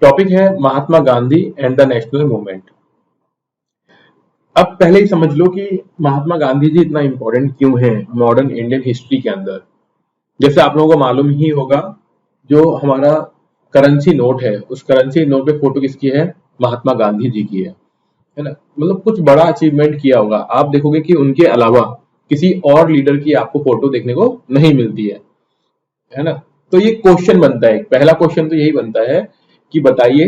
Topic है Mahatma Gandhi and the national movement. अब पहले ही समझ लो कि महात्मा गांधी जी इतना इंपॉर्टेंट क्यों है मॉडर्न इंडियन हिस्ट्री के अंदर। जैसे आप लोगों को मालूम ही होगा, जो हमारा करेंसी नोट है उस करेंसी नोट पे फोटो किसकी है? महात्मा गांधी जी की है ना। मतलब कुछ बड़ा अचीवमेंट किया होगा। आप देखोगे कि उनके अलावा किसी और लीडर की आपको फोटो देखने को नहीं मिलती है ना। तो ये क्वेश्चन बनता है, पहला क्वेश्चन तो यही बनता है कि बताइए,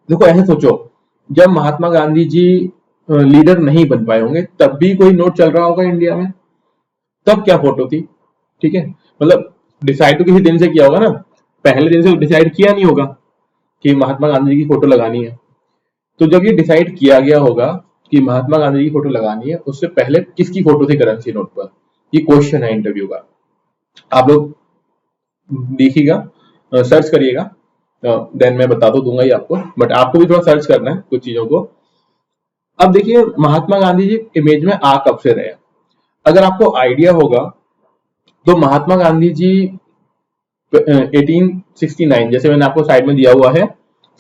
देखो ऐसे सोचो, जब महात्मा गांधी जी लीडर नहीं बन पाए होंगे तब भी कोई नोट चल रहा होगा इंडिया में, तब क्या फोटो थी? ठीक है, मतलब डिसाइड तो किसी दिन से किया होगा ना, पहले दिन से डिसाइड किया नहीं होगा कि महात्मा गांधी जी की फोटो लगानी है। तो जब ये डिसाइड किया गया होगा कि महात्मा गांधी जी की फोटो लगानी है, उससे पहले किसकी फोटो थी करेंसी नोट पर? ये क्वेश्चन है इंटरव्यू का। आप लोग देखिएगा, सर्च करिएगा, देन मैं बता तो दूंगा ही आपको, बट आपको भी थोड़ा सर्च करना है कुछ चीजों को। अब देखिए महात्मा गांधी जी इमेज में आ कब से रहे। अगर आपको आइडिया होगा तो महात्मा गांधी जी 1869, जैसे मैंने आपको साइड में दिया हुआ है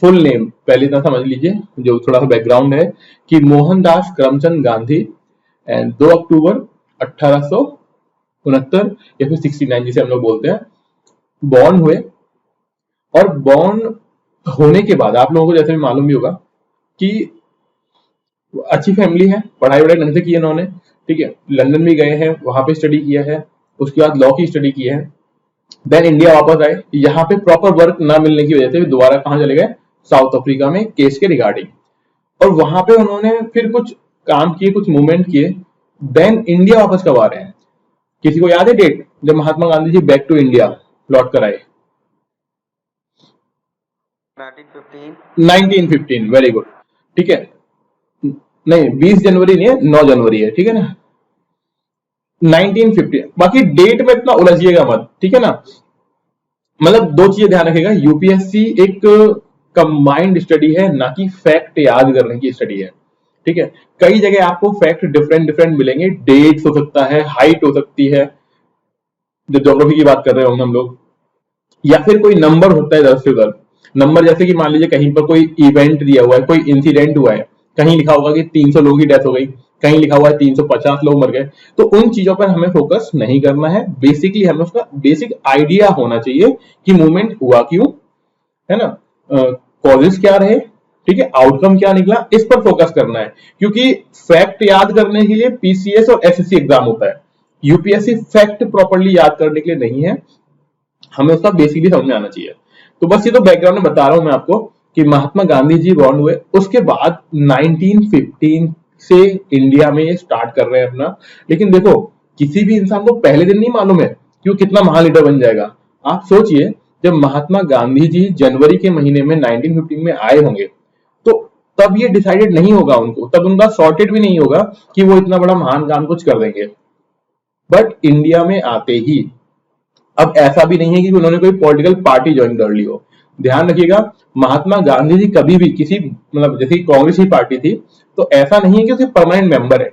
फुल नेम, पहले इतना समझ लीजिए जो थोड़ा सा बैकग्राउंड है कि मोहनदास करमचंद गांधी, एंड 2 अक्टूबर 1869 या फिर 69 जिसे हम लोग बोलते हैं, बॉर्न हुए। और बॉर्न होने के बाद आप लोगों को जैसे भी मालूम भी होगा कि अच्छी फैमिली है, पढ़ाई वढ़ाई ढंग से की है इन्होंने, ठीक है, लंदन भी गए हैं, वहां पे स्टडी किया है, उसके बाद लॉ की स्टडी की है। देन इंडिया वापस आए, यहाँ पे प्रॉपर वर्क ना मिलने की वजह से दोबारा कहाँ चले गए? साउथ अफ्रीका में केस के रिगार्डिंग, और वहां पे उन्होंने फिर कुछ काम किए, कुछ मूवमेंट किए। देन इंडिया वापस कब आ रहे हैं? किसी को याद है डेट जब Mahatma Gandhi ji back to India लौट कर आए? 1915। वेरी गुड, ठीक है। नहीं 20 जनवरी नहीं है, 9 जनवरी है, ठीक है ना, 1950। बाकी डेट में इतना उलझिएगा मत, ठीक है ना। मतलब दो चीजें ध्यान रखिएगा, यूपीएससी एक कंबाइंड स्टडी है, ना कि फैक्ट याद करने की स्टडी है, ठीक है। कई जगह आपको फैक्ट डिफरेंट डिफरेंट मिलेंगे, डेट्स हो सकता है, हाइट हो सकती है, जो ज्योग्राफी की बात कर रहे होंगे हम लोग, या फिर कोई नंबर होता है 10 से 10 नंबर। जैसे कि मान लीजिए कहीं पर कोई इवेंट दिया हुआ है, कोई इंसिडेंट हुआ है, कहीं लिखा होगा कि 300 लोगों की डेथ हो गई, कहीं लिखा हुआ है 350 लोग मर गए, तो उन चीजों पर हमें फोकस नहीं करना है। बेसिकली हमें उसका बेसिक आइडिया होना चाहिए कि मूवमेंट हुआ क्यों, है ना, कॉजेस क्या रहे, ठीक है, आउटकम क्या निकला, इस पर फोकस करना है। क्योंकि फैक्ट याद करने के लिए पीसीएस और एसएससी एग्जाम होता है, यूपीएससी फैक्ट प्रॉपर्ली याद करने के लिए नहीं है, हमें उसका बेसिकली समझ में आना चाहिए। तो बस ये तो बैकग्राउंड में बता रहा हूं मैं आपको कि महात्मा गांधी जी बॉर्न हुए, उसके बाद 1915 से इंडिया में ये स्टार्ट कर रहे हैं अपना। लेकिन देखो किसी भी इंसान को पहले दिन नहीं मालूम है कि वो कितना महान लीडर बन जाएगा। आप सोचिए, जब महात्मा गांधी जी जनवरी के महीने में 1915 में आए होंगे, तो तब ये डिसाइडेड नहीं होगा उनको, तब उनका सॉर्टेड भी नहीं होगा कि वो इतना बड़ा महान काम कुछ कर देंगे। बट इंडिया में आते ही, अब ऐसा भी नहीं है कि उन्होंने कोई पॉलिटिकल पार्टी ज्वाइन कर ली हो। ध्यान रखिएगा, महात्मा गांधी जी कभी भी किसी, मतलब जैसे कांग्रेस की पार्टी थी, तो ऐसा नहीं है कि उसे परमानेंट मेंबर है।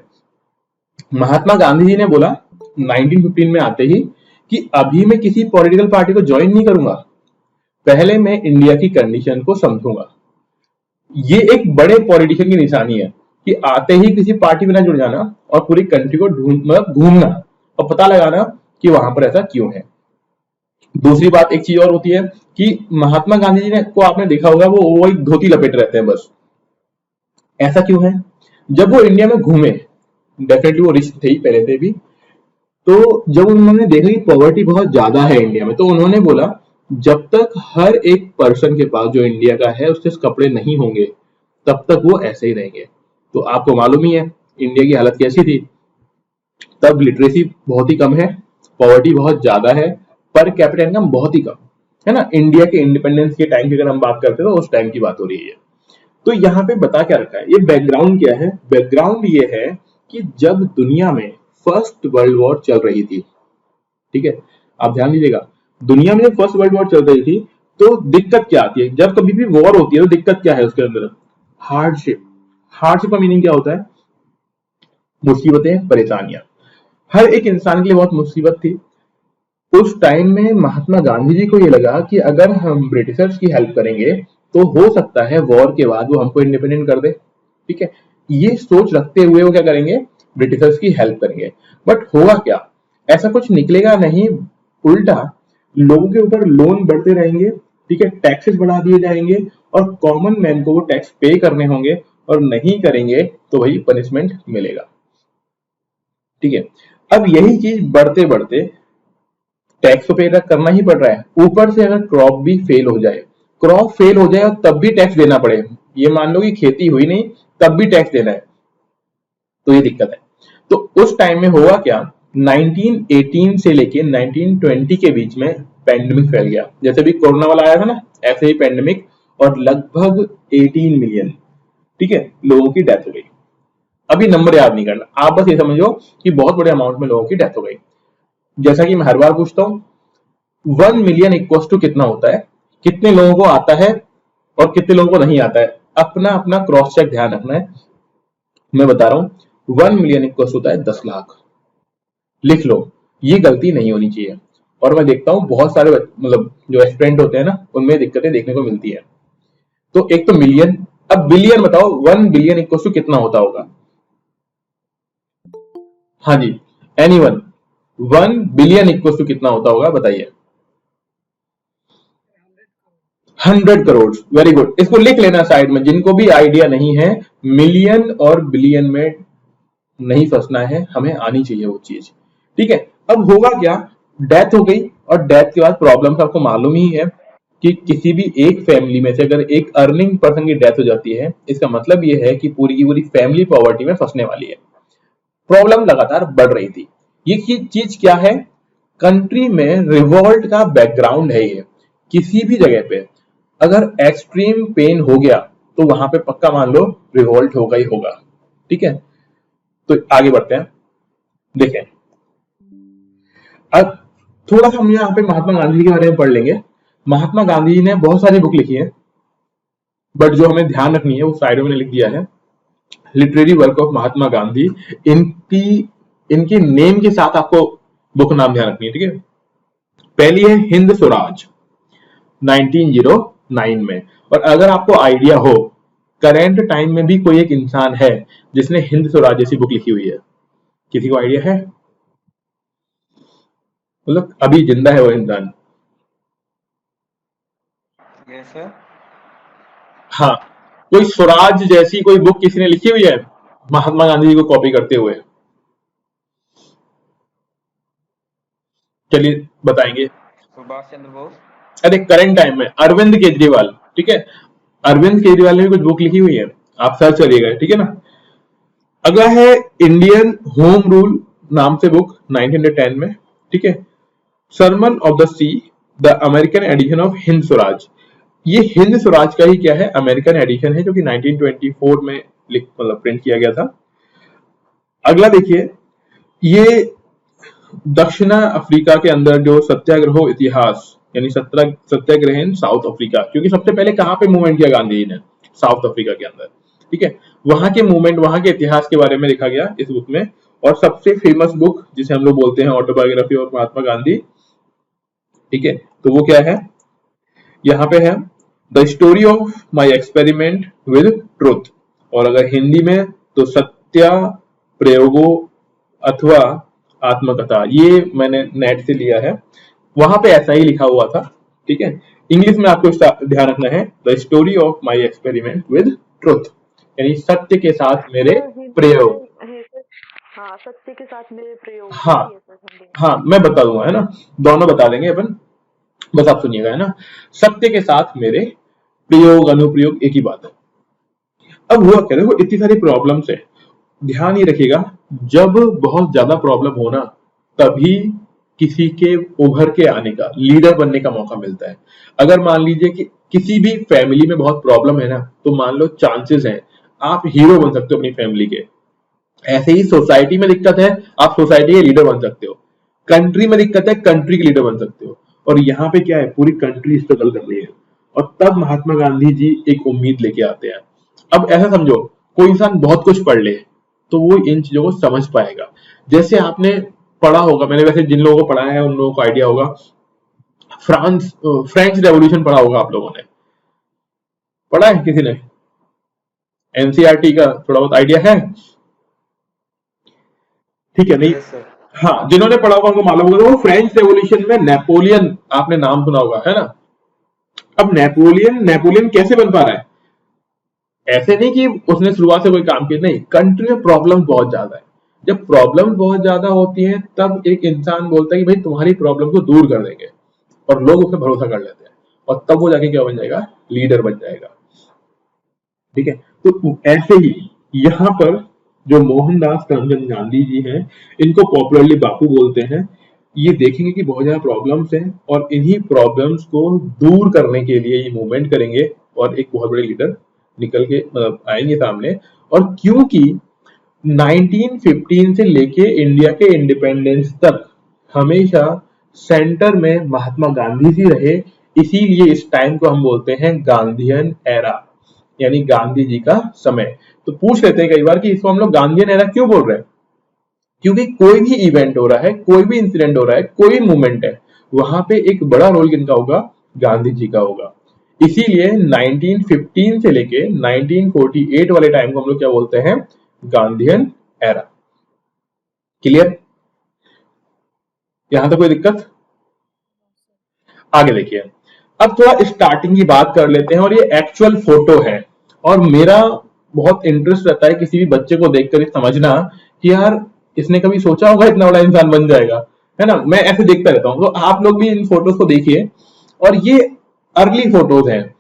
महात्मा गांधी जी ने बोला 1915 में आते ही कि अभी मैं किसी पॉलिटिकल पार्टी को ज्वाइन नहीं करूंगा, पहले मैं इंडिया की कंडीशन को समझूंगा। ये एक बड़े पॉलिटिशियन की निशानी है कि आते ही किसी पार्टी में ना जुड़ जाना और पूरी कंट्री को ढूंढ, मतलब घूमना और पता लगाना कि वहां पर ऐसा क्यों है। दूसरी बात एक चीज और होती है कि महात्मा गांधी जी ने को आपने देखा होगा, वो एक धोती लपेट रहते हैं बस। ऐसा क्यों है? जब वो इंडिया में घूमे, डेफिनेटली वो रिच थे ही पहले से भी, तो जब उन्होंने देखा कि पॉवर्टी बहुत ज्यादा है इंडिया में, तो उन्होंने बोला जब तक हर एक पर्सन के पास जो इंडिया का है उसके कपड़े नहीं होंगे तब तक वो ऐसे ही रहेंगे। तो आपको मालूम ही है इंडिया की हालत कैसी थी, तब लिटरेसी बहुत ही कम है, पॉवर्टी बहुत ज्यादा है, पर कैपिटा इनकम बहुत ही कम है ना। इंडिया के इंडिपेंडेंस के टाइम की अगर हम बात करते हैं तो उस टाइम की बात हो रही है। तो यहाँ पे बता क्या रखा है, ये बैकग्राउंड क्या है? बैकग्राउंड ये है कि जब दुनिया में फर्स्ट वर्ल्ड वॉर चल रही थी, ठीक है, आप ध्यान दीजिएगा, दुनिया में जब फर्स्ट वर्ल्ड वॉर चल रही थी तो दिक्कत क्या आती है? जब कभी भी वॉर होती है तो दिक्कत क्या है उसके अंदर? हार्डशिप। हार्डशिप का मीनिंग क्या होता है? मुसीबतें, परेशानियां। हर एक इंसान के लिए बहुत मुसीबत थी, उस टाइम में महात्मा गांधी जी को ये लगा कि अगर हम ब्रिटिशर्स की हेल्प करेंगे तो हो सकता है वॉर के बाद वो हमको इंडिपेंडेंट कर दे। ठीक है, ये सोच रखते हुए वो क्या करेंगे, ब्रिटिशर्स की हेल्प करेंगे। बट होगा क्या, ऐसा कुछ निकलेगा नहीं, उल्टा लोगों के ऊपर लोन बढ़ते रहेंगे। ठीक है, टैक्सेस बढ़ा दिए जाएंगे और कॉमन मैन को वो टैक्स पे करने होंगे, और नहीं करेंगे तो वही पनिशमेंट मिलेगा। ठीक है, अब यही चीज बढ़ते बढ़ते टैक्स तो पे करना ही पड़ रहा है, ऊपर से अगर क्रॉप भी फेल हो जाए, क्रॉप फेल हो जाए और तब भी टैक्स देना पड़े, ये मान लो कि खेती हुई नहीं तब भी टैक्स देना है, तो ये दिक्कत है। तो उस टाइम में हुआ क्या, 1918 से लेके 1920 के बीच में पैंडेमिक फैल गया। जैसे भी कोरोना वाला आया था ना, ऐसे ही पैंडेमिक, और लगभग 18 मिलियन, ठीक है, लोगों की डेथ हो गई। अभी नंबर याद नहीं करना, आप बस ये समझो कि बहुत बड़े अमाउंट में लोगों की डेथ हो गई। जैसा कि मैं हर बार पूछता हूं, 1 मिलियन इक्वल्स टू कितना होता है, कितने लोगों को आता है और कितने लोगों को नहीं आता है, अपना अपना क्रॉस चेक ध्यान रखना है। मैं बता रहा हूं 1 मिलियन इक्वल्स होता है 10 लाख, लिख लो, ये गलती नहीं होनी चाहिए। और मैं देखता हूं बहुत सारे मतलब जो एस्पिरेंट होते हैं ना, उनमें दिक्कतें देखने को मिलती है। तो एक तो मिलियन, अब बिलियन बताओ, 1 बिलियन इक्वल्स टू कितना होता होगा? हाँ जी, एनीवन, 1 बिलियन इक्वल्स टू कितना होता होगा बताइए? 100 करोड़। वेरी गुड, इसको लिख लेना साइड में, जिनको भी आइडिया नहीं है, मिलियन और बिलियन में नहीं फंसना है, हमें आनी चाहिए वो चीज। ठीक है, अब होगा क्या, डेथ हो गई, और डेथ के बाद प्रॉब्लम आपको मालूम ही है कि किसी भी एक फैमिली में से अगर एक अर्निंग पर्सन की डेथ हो जाती है, इसका मतलब ये है कि पूरी की पूरी फैमिली पॉवर्टी में फंसने वाली है। प्रॉब्लम लगातार बढ़ रही थी। ये चीज क्या है, कंट्री में रिवॉल्ट का बैकग्राउंड है। ये किसी भी जगह पे अगर एक्सट्रीम पेन हो गया तो वहां पे पक्का मान लो रिवॉल्ट होगा ही होगा। ठीक है, तो आगे बढ़ते हैं। देखें, अब थोड़ा सा हम यहाँ पे महात्मा गांधी जी के बारे में पढ़ लेंगे। महात्मा गांधी जी ने बहुत सारी बुक लिखी है, बट जो हमें ध्यान रखनी है वो साइड में लिख दिया है, literary work of Mahatma Gandhi. इनके नेम के साथ आपको बुक नाम ध्यान रखनी है। ठीक है, पहली है हिंद स्वराज 1909 में। और अगर आपको आइडिया हो, करेंट टाइम में भी कोई एक इंसान है जिसने हिंद स्वराज जैसी बुक लिखी हुई है, किसी को आइडिया है? मतलब अभी जिंदा है वो इंसान? Yes sir. हाँ, कोई स्वराज जैसी कोई बुक किसी ने लिखी हुई है महात्मा गांधी जी को कॉपी करते हुए? चलिए बताएंगे। सुभाष चंद्र बोस। अरे करंट टाइम में अरविंद केजरीवाल। ठीक है, अरविंद केजरीवाल ने भी कुछ बुक लिखी हुई है, आप सर्च करिएगा। ठीक है ना। अगला है इंडियन होम रूल नाम से बुक 1910 में। ठीक है, sermon of the sea, the American edition of Hind Swaraj. ये हिंद स्वराज का ही क्या है, अमेरिकन एडिशन है, जो कि 1924 में मतलब प्रिंट किया गया था। अगला देखिए, ये दक्षिण अफ्रीका के अंदर जो सत्याग्रह इतिहास, यानी सत्याग्रह इन साउथ अफ्रीका, क्योंकि सबसे पहले कहां पे मूवमेंट किया गांधी जी ने, साउथ अफ्रीका के अंदर। ठीक है, वहां के मूवमेंट, वहां के इतिहास के बारे में लिखा गया इस बुक में। और सबसे फेमस बुक जिसे हम लोग बोलते हैं ऑटोबायोग्राफी ऑफ महात्मा गांधी। ठीक है, तो वो क्या है, यहाँ पे है the story of my experiment with truth, और अगर हिंदी में तो सत्या प्रयोगो अथवा आत्मकथा। ये मैंने नेट से लिया है, वहां पे ऐसा ही लिखा हुआ था। ठीक है, इंग्लिश में आपको ध्यान रखना है the story of my experiment with truth, यानी सत्य के साथ मेरे प्रयोग। हाँ, सत्य के साथ मेरे प्रयोग। हाँ हाँ, मैं बता दूंगा, है ना, दोनों बता देंगे अपन, बस आप सुनिएगा, है ना। सत्य के साथ मेरे प्रयोग अनुप्रयोग एक ही बात है। अब हुआ क्या, देखो इतनी सारी प्रॉब्लम्स है, ध्यान ही रखिएगा, जब बहुत ज्यादा प्रॉब्लम हो ना, तभी किसी के उभर के आने का, लीडर बनने का मौका मिलता है। अगर मान लीजिए कि किसी भी फैमिली में बहुत प्रॉब्लम है ना, तो मान लो चांसेस हैं आप हीरो बन सकते हो अपनी फैमिली के। ऐसे ही सोसाइटी में दिक्कत है, आप सोसाइटी के लीडर बन सकते हो। कंट्री में दिक्कत है, कंट्री के लीडर बन सकते हो। और यहाँ पे क्या है, पूरी कंट्री स्ट्रगल कर रही है, और तब महात्मा गांधी जी एक उम्मीद लेके आते हैं। अब ऐसा समझो, कोई इंसान बहुत कुछ पढ़ ले तो वो इन चीजों को समझ पाएगा। जैसे आपने पढ़ा होगा, मैंने वैसे जिन लोगों को पढ़ा है उन लोगों को आइडिया होगा, फ्रेंच रेवोल्यूशन पढ़ा होगा आप लोगों ने, पढ़ा है किसी ने? एनसीईआरटी का थोड़ा बहुत आइडिया है? ठीक है, नहीं? Yes sir. हाँ, जिन्होंने पढ़ा होगा उनको मालूम होगा। वो फ्रेंच रेवोल्यूशन में नेपोलियन, आपने नाम सुना होगा, है ना? अब नेपोलियन नेपोलियन कैसे बन पा रहा है? ऐसे नहीं कि उसने शुरुआत से कोई काम किया, नहीं, कंट्री में प्रॉब्लम बहुत ज्यादा है। जब प्रॉब्लम बहुत ज्यादा होती है तब एक इंसान बोलता है कि भाई तुम्हारी प्रॉब्लम को दूर कर देंगे, और लोग उस पर भरोसा कर लेते हैं, और तब वो जाके क्या बन जाएगा? लीडर बन जाएगा। ठीक है, तो ऐसे ही यहाँ पर जो मोहनदास करमचंद गांधी जी हैं, इनको पॉपुलरली बापू बोलते हैं। ये देखेंगे कि बहुत ज्यादा प्रॉब्लम्स हैं, और इन्हीं प्रॉब्लम्स को दूर करने के लिए ये मूवमेंट करेंगे, और एक बहुत बड़े लीडर निकल के आएंगे सामने। और क्योंकि 1915 से लेके इंडिया के इंडिपेंडेंस तक हमेशा सेंटर में महात्मा गांधी जी रहे, इसीलिए इस टाइम को हम बोलते हैं गांधीयन एरा, यानी गांधी जी का समय। तो पूछ लेते हैं कई बार कि इसको हम लोग गांधीयन एरा क्यों बोल रहे हैं? क्योंकि कोई भी इवेंट हो रहा है, कोई भी इंसिडेंट हो रहा है, कोई मूवमेंट है, वहां पे एक बड़ा रोल किनका होगा? गांधी जी का होगा। इसीलिए 1915 से लेके 1948 वाले टाइम को हम लोग क्या बोलते हैं? Gandhian era. क्लियर? यहां तक कोई दिक्कत? आगे देखिए, अब थोड़ा स्टार्टिंग की बात कर लेते हैं, और ये एक्चुअल फोटो है, और मेरा बहुत इंटरेस्ट रहता है किसी भी बच्चे को देखकर समझना कि यार इसने कभी सोचा होगा इतना बड़ा इंसान बन जाएगा, है ना? मैं ऐसे देखता रहता हूँ, तो आप लोग भी इन फोटोज को देखिए। और ये अर्ली फोटोज हैं,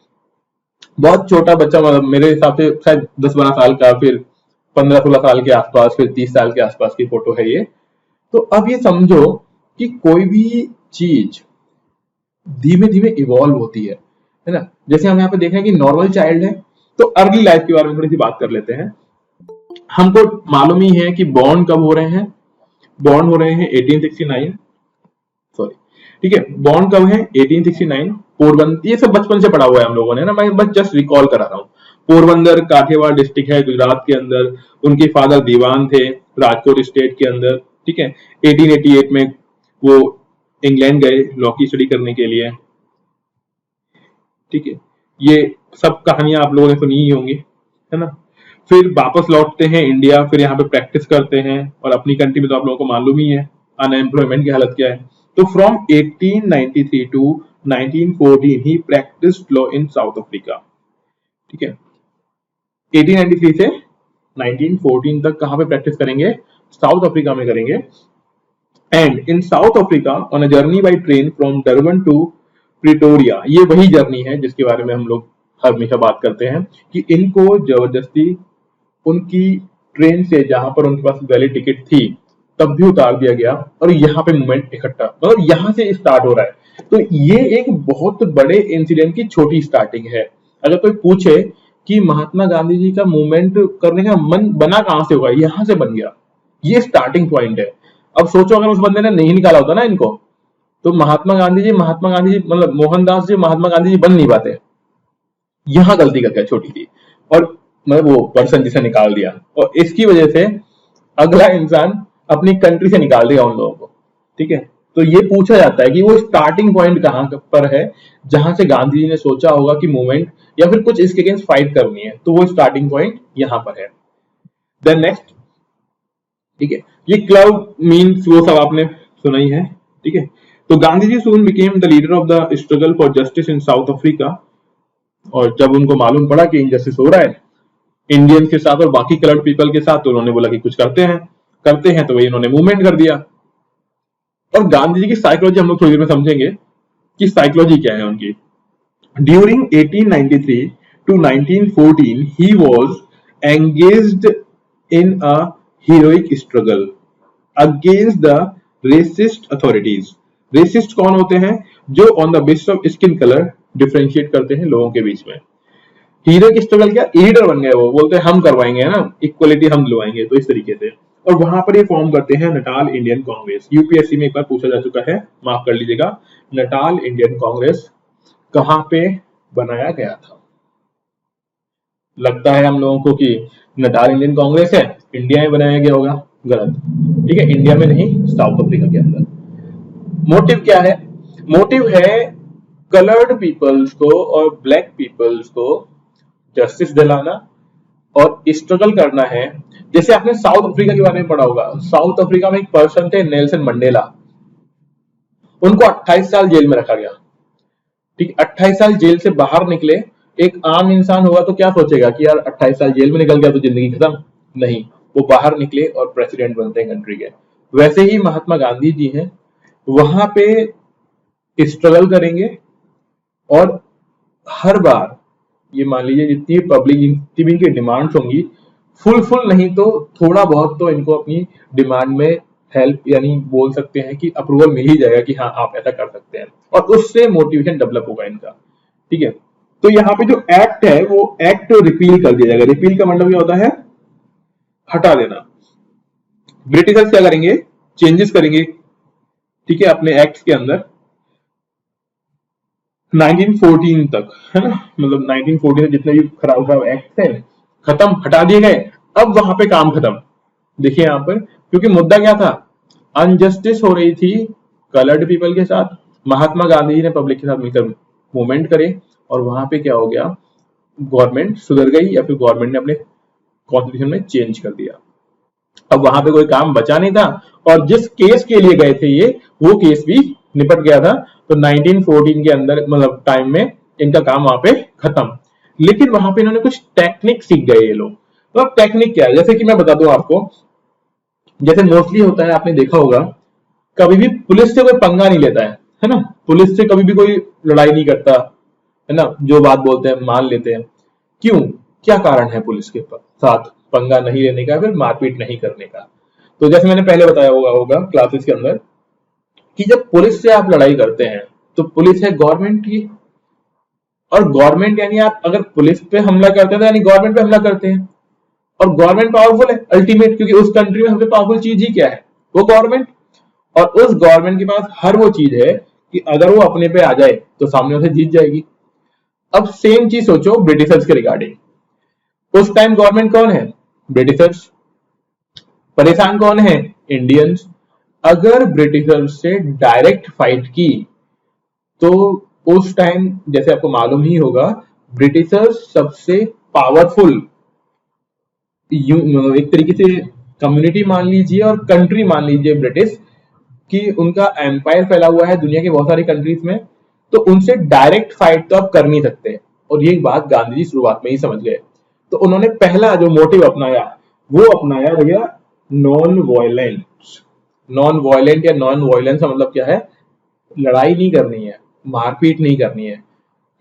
बहुत छोटा बच्चा, मतलब मेरे हिसाब से शायद 10-12 साल का, फिर 15-16 साल के आसपास, फिर 30 साल के आसपास की फोटो है ये। तो अब ये समझो कि कोई भी चीज धीमे धीमे इवॉल्व होती है ना? जैसे हम यहाँ पे देख रहे हैं कि नॉर्मल चाइल्ड है, तो अर्ली लाइफ के बारे में थोड़ी सी बात कर लेते हैं। हमको मालूम ही है कि बॉर्न कब हो रहे हैं? बॉर्न हो रहे हैं 1869, सॉरी, ठीक है, बॉर्न कब है? 1869, पोरबंदर, ये सब बचपन से पढ़ा हुआ है हम लोगों ने ना, मैं बस जस्ट रिकॉल करा रहा हूँ। पोरबंदर काठियावाड़ डिस्ट्रिक्ट है गुजरात के अंदर, उनके फादर दीवान थे राजकोट स्टेट के अंदर। ठीक है, 1888 में वो इंग्लैंड गए लॉ की स्टडी करने के लिए। ठीक है, ये सब कहानियां आप लोगों ने सुनी ही होंगी, है ना? फिर वापस लौटते हैं इंडिया, फिर यहाँ पे प्रैक्टिस करते हैं, और अपनी कंट्री में तो आप लोगों को मालूम ही है अनएम्प्लॉयमेंट की हालत क्या है। तो from 1893 to 1914 he practised law in South Africa. ठीक है, 1893 से 1914 तक कहां पे प्रैक्टिस करेंगे? साउथ अफ्रीका में करेंगे। And in South Africa on a journey by train from Durban to Pretoria, ये वही जर्नी है जिसके बारे में हम लोग हमेशा बात करते हैं कि इनको जबरदस्ती उनकी ट्रेन से, जहां पर उनके पास वैलिड टिकट थी, तब भी उतार दिया गया, और यहाँ पे मूवमेंट इकट्ठा, मतलब यहाँ से स्टार्ट हो रहा है। तो ये एक बहुत बड़े इंसिडेंट की छोटी स्टार्टिंग है। अगर कोई पूछे कि महात्मा गांधी जी का मूवमेंट करने का मन बना कहां से होगा, यहां से बन गया, ये स्टार्टिंग पॉइंट है। अब सोचो अगर उस बंदे ने नहीं निकाला होता ना इनको, तो महात्मा गांधी जी मतलब मोहनदास जी महात्मा गांधी जी बन नहीं पाते। यहां गलती कर गया छोटी सी, और मतलब वो पर्सन जिसे निकाल दिया, और इसकी वजह से अगला इंसान अपनी कंट्री से निकाल दिया उन लोगों को। ठीक है, तो ये पूछा जाता है कि वो स्टार्टिंग पॉइंट कहां पर है जहां से गांधी जी ने सोचा होगा कि मूवमेंट या फिर कुछ इसके अगेंस्ट फाइट करनी है, तो वो स्टार्टिंग पॉइंट यहां पर है। देन नेक्स्ट, ठीक है, ये क्लब मीन्स वो सब आपने सुना ही है। ठीक है, तो Gandhi ji soon became the leader of the struggle for justice in South Africa, और जब उनको मालूम पड़ा कि इनजस्टिस हो रहा है इंडियंस के साथ और बाकी कलर्ड पीपल के साथ, तो उन्होंने बोला कि कुछ करते हैं, तो वही इन्होंने मूवमेंट कर दिया। और गांधी जी की साइकोलॉजी हम लोग थोड़ी देर में समझेंगे कि साइकोलॉजी क्या है उनकी। During 1893 to 1914 he was engaged in a heroic struggle against the racist authorities। Racist कौन होते हैं? जो on the basis of skin colour differentiate करते हैं लोगों के बीच में। हीरोइक स्ट्रगल क्या, लीडर बन गए, वो बोलते हैं हम करवाएंगे, है ना, इक्वलिटी हम दिलवाएंगे, तो इस तरीके से। और वहां पर ये फॉर्म करते हैं नटाल इंडियन कांग्रेस। यूपीएससी में एक बार पूछा जा चुका है, माफ कर लीजिएगा, नटाल इंडियन कांग्रेस कहां पे बनाया गया था? लगता है हम लोगों को कि नटाल इंडियन कांग्रेस है, इंडिया में बनाया गया होगा, गलत, ठीक है, इंडिया में नहीं, साउथ अफ्रीका के अंदर। मोटिव क्या है? मोटिव है कलर्ड पीपल्स को और ब्लैक पीपल्स को जस्टिस दिलाना और स्ट्रगल करना है। जैसे आपने साउथ अफ्रीका के बारे में पढ़ा होगा, साउथ अफ्रीका में एक पर्सन थे नेल्सन मंडेला, उनको 28 साल जेल में रखा गया, ठीक, 28 साल जेल से बाहर निकले। एक आम इंसान होगा तो क्या सोचेगा कि यार 28 साल जेल में निकल गया तो जिंदगी खत्म, नहीं, वो बाहर निकले और प्रेसिडेंट बनते हैं कंट्री के। वैसे ही महात्मा गांधी जी हैं, वहां पे स्ट्रगल करेंगे और हर बार ये मान लीजिए जितनी पब्लिक जितनी भी इनकी डिमांड्स होंगी, फुल नहीं तो थोड़ा बहुत तो इनको अपनी डिमांड में हेल्प यानी बोल सकते हैं कि अप्रूवल मिल ही जाएगा कि हाँ आप ऐसा कर सकते हैं, और उससे मोटिवेशन डेवलप होगा इनका, ठीक है। तो यहाँ पे जो एक्ट है वो एक्ट रिपील कर दिया जाएगा। रिपील का मतलब ये होता है हटा देना। ब्रिटिशर्स क्या करेंगे? चेंजेस करेंगे, ठीक है, अपने एक्ट के अंदर 1914 तक, है ना, मतलब 1914 से जितने भी खराब एक्ट थे खत्म, हटा दिए गए। अब वहां पे काम खत्म। देखिए यहां पर, क्योंकि मुद्दा क्या था, अनजस्टिस हो रही थी कलर्ड पीपल के साथ। महात्मा गांधी जी ने पब्लिक के साथ मिलकर मूवमेंट करे और वहां पे क्या हो गया, गवर्नमेंट सुधर गई या फिर गवर्नमेंट ने अपने कॉन्स्टिट्यूशन में चेंज कर दिया। अब वहां पे कोई काम बचा नहीं था और जिस केस के लिए गए थे ये, वो केस भी निपट गया था। तो 1914 के अंदर मतलब टाइम में इनका काम वहां पे खत्म। लेकिन वहां पे इन्होंने कुछ टेक्निक सीख गए ये लोग। तो अब टेक्निक क्या है, जैसे कि मैं बता दूं आपको, जैसे मोस्टली होता है, आपने देखा होगा, कभी भी पुलिस से कोई पंगा नहीं लेता है ना, पुलिस से कभी भी कोई लड़ाई नहीं करता है ना, जो बात बोलते हैं मान लेते हैं। क्यों? क्या कारण है पुलिस के साथ पंगा नहीं लेने का, फिर मारपीट नहीं करने का? तो जैसे मैंने पहले बताया होगा क्लासेस के अंदर कि जब पुलिस से आप लड़ाई करते हैं तो पुलिस है गवर्नमेंट की, और गवर्नमेंट यानी आप अगर पुलिस पे हमला करते हैं तो यानी गवर्नमेंट पे हमला करते हैं, और गवर्नमेंट पावरफुल है अल्टीमेट, क्योंकि उस कंट्री में सबसे पावरफुल चीज ही क्या है, वो गवर्नमेंट। और उस गवर्नमेंट के पास हर वो चीज है कि अगर वो अपने पे आ जाए तो सामने उसे जीत जाएगी। अब सेम चीज सोचो ब्रिटिशर्स के रिगार्डिंग। उस टाइम गवर्नमेंट कौन है? ब्रिटिशर्स। परेशान कौन है? इंडियंस। अगर ब्रिटिशर्स से डायरेक्ट फाइट की तो उस टाइम जैसे आपको मालूम ही होगा, ब्रिटिशर्स सबसे पावरफुल एक तरीके से कम्युनिटी मान लीजिए और कंट्री मान लीजिए ब्रिटिश कि उनका एम्पायर फैला हुआ है दुनिया के बहुत सारी कंट्रीज में, तो उनसे डायरेक्ट फाइट तो आप कर नहीं सकते। और ये बात गांधी जी शुरुआत में ही समझ गए। तो उन्होंने पहला जो मोटिव अपनाया वो अपनाया भैया नॉन वायलेंस। नॉन वायलेंट या नॉन वायलेंस का मतलब क्या है? लड़ाई नहीं करनी है, मारपीट नहीं करनी है,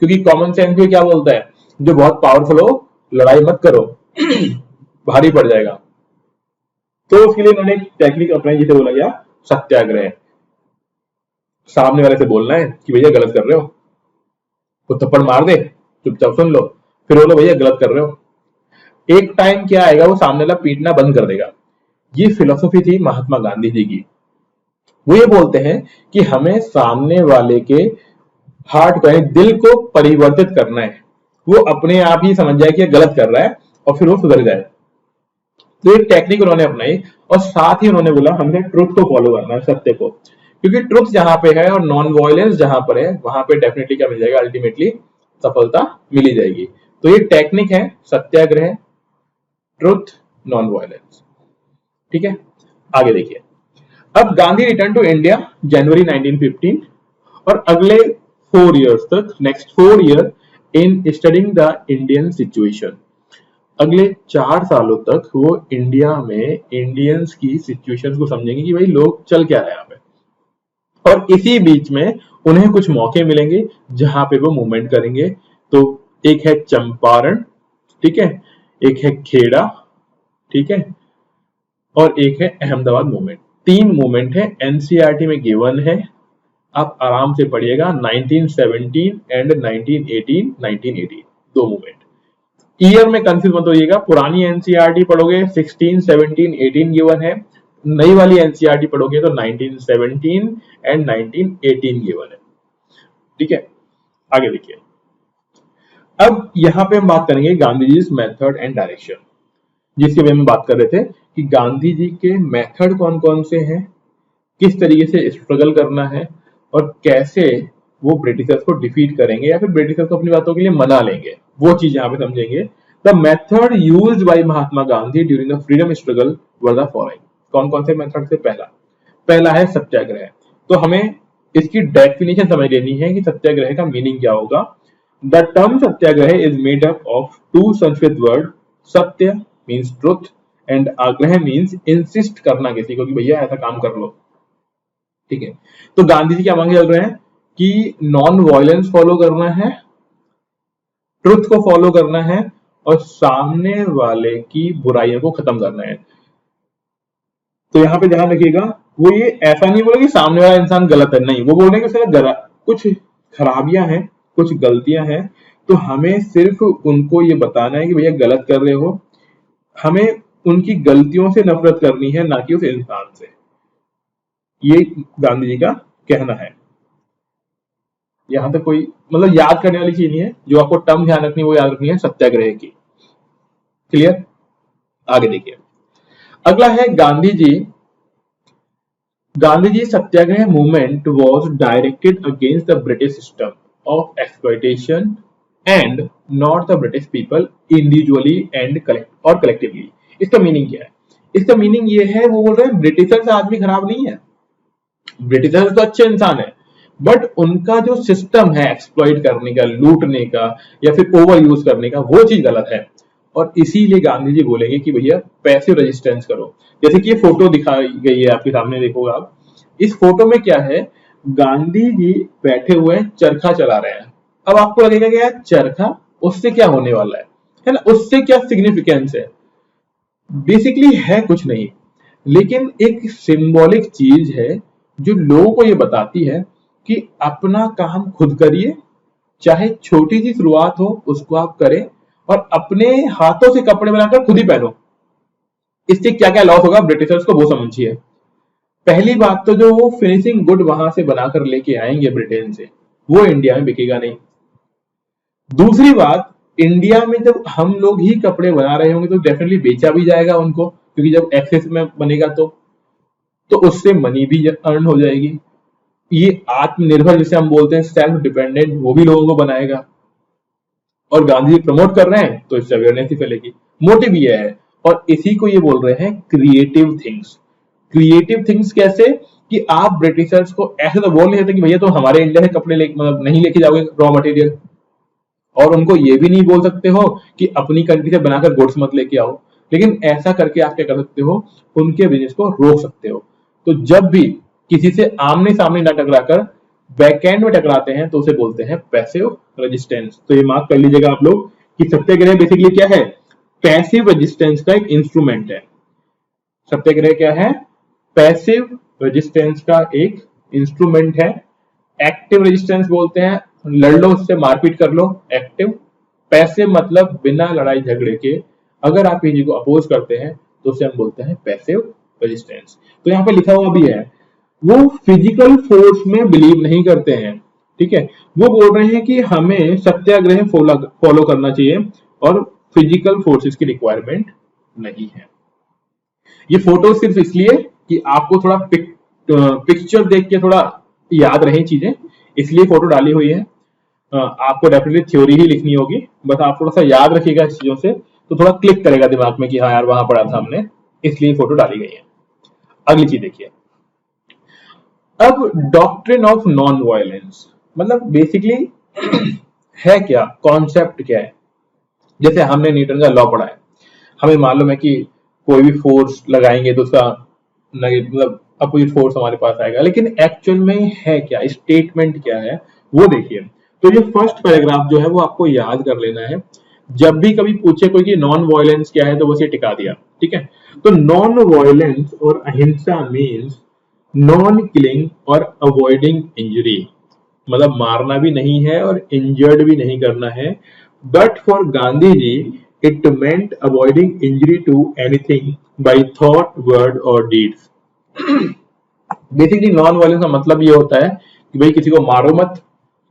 क्योंकि कॉमन सेंस भी क्या बोलता है, जो बहुत पावरफुल हो लड़ाई मत करो भारी पड़ जाएगा। तो उसके लिए उन्होंने एक टेक्निक अपनाई जिसे बोला गया सत्याग्रह। सामने वाले से बोलना है कि भैया गलत कर रहे हो, वो थप्पड़ मार दे, चुपचाप सुन लो, फिर बोलो भैया गलत कर रहे हो। एक टाइम क्या आएगा वो सामने वाला पीटना बंद कर देगा। ये फिलोसफी थी महात्मा गांधी जी की। वो ये बोलते हैं कि हमें सामने वाले के हार्ट को यानी दिल को परिवर्तित करना है, वो अपने आप ही समझ जाए कि गलत कर रहा है और फिर वो सुधर जाए। तो एक टेक्निक उन्होंने अपनाई और साथ ही उन्होंने बोला हमें ट्रुथ को फॉलो करना है, सत्य को, क्योंकि ट्रुथ जहां पे है और नॉन वायलेंस जहां पर है वहां पे डेफिनेटली क्या मिल जाएगा, अल्टीमेटली सफलता मिली जाएगी। तो ये टेक्निक है सत्याग्रह, ट्रुथ, नॉन वायलेंस, ठीक है। आगे देखिए, अब गांधी रिटर्न टू इंडिया जनवरी 1915 और अगले 4 इयर्स तक, next 4 year in studying the Indian situation. अगले 4 सालों तक वो इंडिया में इंडियंस की सिचुएशन को समझेंगे कि भाई लोग चल क्या रहे हैं यहाँ पे, और इसी बीच में उन्हें कुछ मौके मिलेंगे जहां पे वो मूवमेंट करेंगे। तो एक है चंपारण, ठीक है, एक है खेड़ा, ठीक है, और एक है अहमदाबाद मूवमेंट। 3 मूवमेंट है, एनसीईआरटी में गिवन है, आप आराम से पढ़िएगा। 1917 एंड 1918, 1918 2 मूवमेंट। ईयर में कंफ्यूज मत होइएगा, पुरानी एनसीईआरटी पढ़ोगे 16, 17, 18 गिवन है, नई वाली एनसीईआरटी पढ़ोगे तो 1917 एंड 1918 गिवन है, ठीक है। आगे देखिए, अब यहां पे हम बात करेंगे Gandhi ji method and direction. जिसके बारे में बात कर रहे थे कि गांधी जी के मेथड कौन कौन से हैं, किस तरीके से स्ट्रगल करना है और कैसे वो ब्रिटिशर्स को डिफीट करेंगे या फिर ब्रिटिशर्स को अपनी बातों के लिए मना लेंगे, वो चीज यहाँ पे समझेंगे। The method used by Mahatma Gandhi during the freedom struggle were the following. कौन कौन से मेथड से? पहला है सत्याग्रह। तो हमें इसकी डेफिनेशन समझ लेनी है कि सत्याग्रह का मीनिंग क्या होगा। The term Satyagraha is made up of two Sanskrit word, satya means truth and agraha means insist करना किसी को कि भैया ऐसा काम कर लो, ठीक है। तो गांधी जी क्या मांगे चल रहे हैं कि नॉन वायलेंस फॉलो करना है, ट्रुथ को फॉलो करना है और सामने वाले की बुराइयों को खत्म करना है। तो यहाँ पे ध्यान रखिएगा, वो ये ऐसा नहीं बोले कि सामने वाला इंसान गलत है, नहीं, वो बोल रहे हैं कि उसमें कुछ खराबियां हैं, कुछ गलतियां हैं, तो हमें सिर्फ उनको ये बताना है कि भैया गलत कर रहे हो, हमें उनकी गलतियों से नफरत करनी है, ना कि उस इंसान से। ये गांधी जी का कहना है। यहां तक कोई मतलब याद करने वाली चीज नहीं है, जो आपको टर्म ध्यान रखनी है वो याद रखनी है सत्याग्रह की। क्लियर? आगे देखिए, अगला है Gandhi ji satyagraha movement was directed against the British system of exploitation and not the British people individually and collectively. इसका मीनिंग क्या है? इसका मीनिंग ये है, वो बोल रहे हैं ब्रिटिशर्स आदमी खराब नहीं है, ब्रिटिशर्स तो अच्छे इंसान है, बट उनका जो सिस्टम है एक्सप्लॉइट करने का, लूटने का या फिर ओवर यूज करने का, वो चीज गलत है। और इसीलिए गांधी जी बोलेंगे कि भैया पैसिव रेजिस्टेंस करो। जैसे कि ये फोटो दिखाई गई है आपके सामने, देखोगे आप, इस फोटो में क्या है, गांधी जी बैठे हुए हैं, चरखा चला रहे हैं। अब आपको लगेगा कि यार चरखा, उससे क्या होने वाला है ना, उससे क्या सिग्निफिकेंस है? बेसिकली है कुछ नहीं, लेकिन एक सिंबॉलिक चीज है जो लोगों को ये बताती है कि अपना काम खुद करिए, चाहे छोटी सी शुरुआत हो उसको आप करें और अपने हाथों से कपड़े बनाकर खुद ही पहनो। इससे क्या क्या लॉस होगा ब्रिटिशर्स को वो समझिए। पहली बात तो जो वो फिनिशिंग गुड वहां से बनाकर लेके आएंगे ब्रिटेन से, वो इंडिया में बिकेगा नहीं। दूसरी बात, इंडिया में जब हम लोग ही कपड़े बना रहे होंगे तो डेफिनेटली बेचा भी जाएगा उनको, क्योंकि जब एक्सेस में बनेगा तो उससे मनी भी अर्न हो जाएगी। ये आत्मनिर्भर जिसे हम बोलते हैं, सेल्फ डिपेंडेंट, वो भी लोगों को बनाएगा। और गांधी जी प्रमोट कर रहे हैं तो इससे अवेयरनेस ही फैलेगी। मोटिव ये है, और इसी को ये बोल रहे हैं क्रिएटिव थिंग्स। क्रिएटिव थिंग्स कैसे कि आप ब्रिटिशर्स को ऐसे तो बोल नहीं सकते कि भैया तो हमारे इंडिया से कपड़े मतलब नहीं लेके जाओगे रॉ मटेरियल, और उनको ये भी नहीं बोल सकते हो कि अपनी कंट्री से बनाकर गुड्स मत लेके आओ। लेकिन ऐसा करके आप क्या कर सकते हो, उनके बिजनेस को रोक सकते हो। तो जब भी किसी से आमने सामने ना टकराकर बैकएंड में टकराते हैं तो उसे बोलते हैं पैसिव रेजिस्टेंस। तो ये मार्क कर लीजिएगा आप लोग कि सत्याग्रह बेसिकली क्या है, पैसिव रेजिस्टेंस का एक इंस्ट्रूमेंट है। सत्याग्रह क्या है, पैसिव रेजिस्टेंस का एक इंस्ट्रूमेंट है। एक्टिव रेजिस्टेंस बोलते हैं लड़ लो उससे, मारपीट कर लो, एक्टिव। पैसिव मतलब बिना लड़ाई झगड़े के अगर आप किसी को अपोज करते हैं तो उसे हम बोलते हैं पैसिव रेजिस्टेंस। तो यहाँ पे लिखा हुआ भी है, वो फिजिकल फोर्स में बिलीव नहीं करते हैं, ठीक है। वो बोल रहे हैं कि हमें सत्याग्रह फॉलो करना चाहिए और फिजिकल फोर्सेस की रिक्वायरमेंट नहीं है। ये फोटो सिर्फ इसलिए कि आपको थोड़ा पिक्चर देख के थोड़ा याद रहे चीजें, इसलिए फोटो डाली हुई है। आपको डेफिनेटली थ्योरी ही लिखनी होगी, बस आप थोड़ा सा याद रखिएगा इस चीजों से, तो थोड़ा क्लिक करेगा दिमाग में कि हाँ यार वहां पढ़ा था हमने, इसलिए फोटो डाली गई है। अगली चीज देखिए, अब डॉक्ट्रिन ऑफ नॉन वायलेंस मतलब बेसिकली है क्या, कॉन्सेप्ट क्या है। जैसे हमने न्यूटन का लॉ पढ़ा है, हमें मालूम है कि कोई भी फोर्स लगाएंगे तो उसका मतलब अपोजिट फोर्स हमारे पास आएगा, लेकिन एक्चुअल में है क्या, स्टेटमेंट क्या है वो देखिए। तो ये फर्स्ट पैराग्राफ जो है वो आपको याद कर लेना है। जब भी कभी पूछे कोई कि नॉन वायलेंस क्या है तो बस ये टिका दिया, ठीक है। तो नॉन वायलेंस और अहिंसा मीन्स नॉन किलिंग और अवॉइडिंग इंजरी, मतलब मारना भी नहीं है और इंजर्ड भी नहीं करना है। But for Gandhi ji it meant avoiding injury to anything by thought, word और डीड्स। बेसिकली नॉन वायलेंस का मतलब ये होता है कि भाई किसी को मारो मत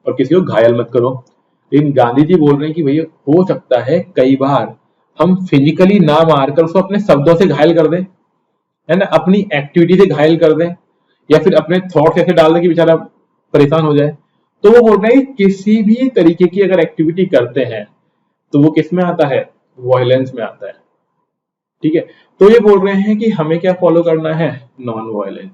और किसी को घायल मत करो। लेकिन गांधी जी बोल रहे हैं कि भैया हो सकता है कई बार हम फिजिकली ना मारकर उसको अपने शब्दों से घायल कर दें, है ना, अपनी एक्टिविटी से घायल कर दें, या फिर अपने थॉट्स ऐसे डाल दें कि बेचारा परेशान हो जाए, तो वो बोल रहे हैं कि किसी भी तरीके की अगर एक्टिविटी करते हैं तो वो किस में आता है, वायलेंस में आता है। ठीक है, तो ये बोल रहे हैं कि हमें क्या फॉलो करना है, नॉन वायलेंस।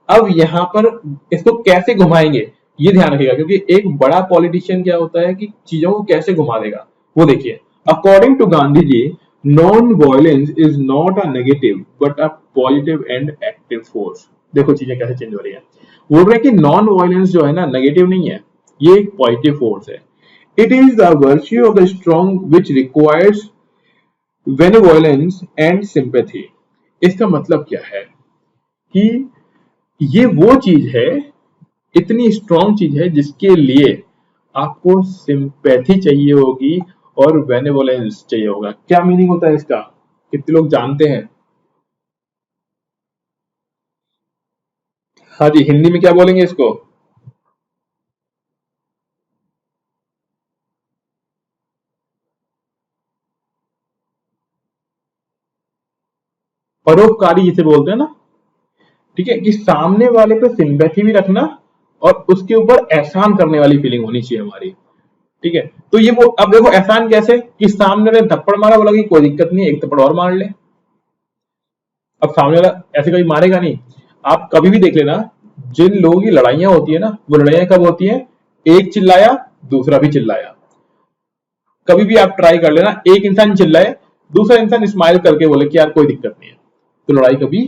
अब यहाँ पर इसको कैसे घुमाएंगे ये ध्यान रखिएगा, क्योंकि एक बड़ा पॉलिटिशियन क्या होता है कि चीजों को कैसे घुमा देगा वो देखिए। According to Gandhi ji, non violence is not a negative but a positive and active force. देखो चीजें कैसे चेंज हो रही है। बोल रहे हैं कि नॉन वायलेंस जो है ना, नेगेटिव नहीं है, ये एक पॉजिटिव फोर्स है। It is the virtue of the strong which requires benevolence and sympathy. इसका मतलब क्या है कि ये वो चीज है, इतनी स्ट्रॉन्ग चीज है जिसके लिए आपको सिंपैथी चाहिए होगी और बेनेवोलेंस चाहिए होगा। क्या मीनिंग होता है इसका, कितने लोग जानते हैं? हाँ जी, हिंदी में क्या बोलेंगे इसको? परोपकारी जिसे बोलते हैं ना, ठीक है, कि सामने वाले पे सिंपैथी भी रखना और उसके ऊपर एहसान करने वाली फीलिंग होनी चाहिए हमारी। ठीक है, तो ये वो, अब देखो एहसान कैसे, कि सामने ने थप्पड़ मारा, बोला कि कोई दिक्कत नहीं, एक थप्पड़ और मार ले। अब सामने वाला ऐसे कभी मारेगा नहीं। आप कभी भी देख लेना, जिन लोगों की लड़ाइयां होती है ना, वो लड़ाइयां कब होती है, एक चिल्लाया दूसरा भी चिल्लाया। कभी भी आप ट्राई कर लेना, एक इंसान चिल्लाए, दूसरा इंसान स्माइल करके बोले कि यार कोई दिक्कत नहीं है, तो लड़ाई कभी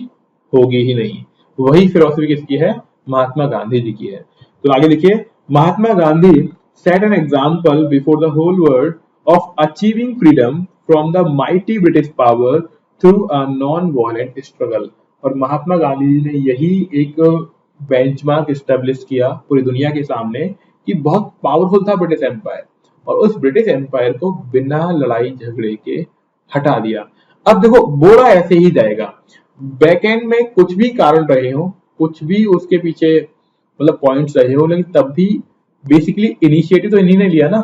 होगी ही नहीं। वही फिलॉसफी किसकी है, महात्मा गांधी जी की है। तो आगे देखिए, Mahatma Gandhi set an example before the whole world of achieving freedom from the mighty British power through a non-violent struggle। और महात्मा गांधी जी ने यही एक बेंचमार्क एस्टेब्लिश किया पूरी दुनिया के सामने कि बहुत पावरफुल था ब्रिटिश एम्पायर, और उस ब्रिटिश एम्पायर को बिना लड़ाई झगड़े के हटा दिया। अब देखो बोला ऐसे ही जाएगा, बैकएंड में कुछ भी कारण रहे हो, कुछ भी उसके पीछे मतलब पॉइंट्स रहे हो, लेकिन तब भी बेसिकली इनिशिएटिव तो इन्हीं ने लिया ना,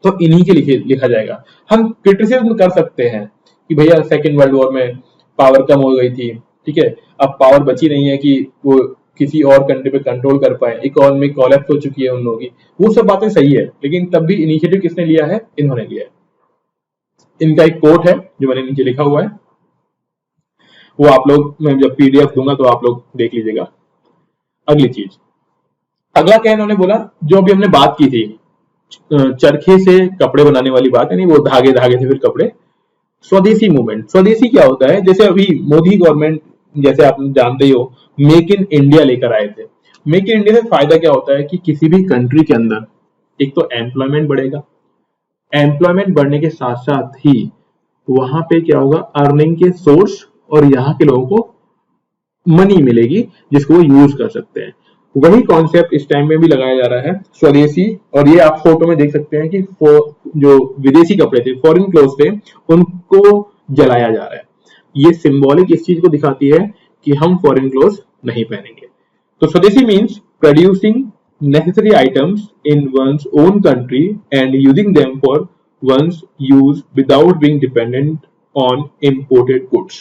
तो इन्हीं के लिखा जाएगा। हम क्रिटिसिज्म कर सकते हैं कि भैया सेकेंड वर्ल्ड वॉर में पावर कम हो गई थी, ठीक है, अब पावर बची नहीं है कि वो किसी और कंट्री पे कंट्रोल कर पाए, इकोनॉमी कोलैप्स हो चुकी है उन लोगों की, वो सब बातें सही है, लेकिन तब भी इनिशिएटिव किसने लिया है, इन्होंने लिया है। इनका एक कोट है जो मैंने नीचे लिखा हुआ है, वो आप लोग, मैं जब पीडीएफ दूंगा तो आप लोग देख लीजिएगा। अगली चीज, अगला क्या इन्होंने बोला, जो अभी हमने बात की थी चरखे से कपड़े बनाने वाली बात है, नहीं वो धागे धागे से फिर कपड़े, स्वदेशी मूवमेंट। स्वदेशी क्या होता है, जैसे अभी मोदी गवर्नमेंट, जैसे आप जानते ही हो, मेक इन इंडिया लेकर आए थे। मेक इन इंडिया से फायदा क्या होता है कि किसी भी कंट्री के अंदर एक तो एम्प्लॉयमेंट बढ़ेगा, एम्प्लॉयमेंट बढ़ने के साथ साथ ही वहां पे क्या होगा, अर्निंग के सोर्स और यहाँ के लोगों को मनी मिलेगी जिसको वो यूज कर सकते हैं। वही कॉन्सेप्ट इस टाइम में भी लगाया जा रहा है, स्वदेशी। और ये आप फोटो में देख सकते हैं कि जो विदेशी कपड़े थे, फॉरेन क्लोथ थे, उनको जलाया जा रहा है। ये सिंबॉलिक इस चीज को दिखाती है कि हम फॉरेन क्लोथ नहीं पहनेंगे। तो स्वदेशी means producing necessary items in one's own country and using them for one's use without being dependent on imported goods।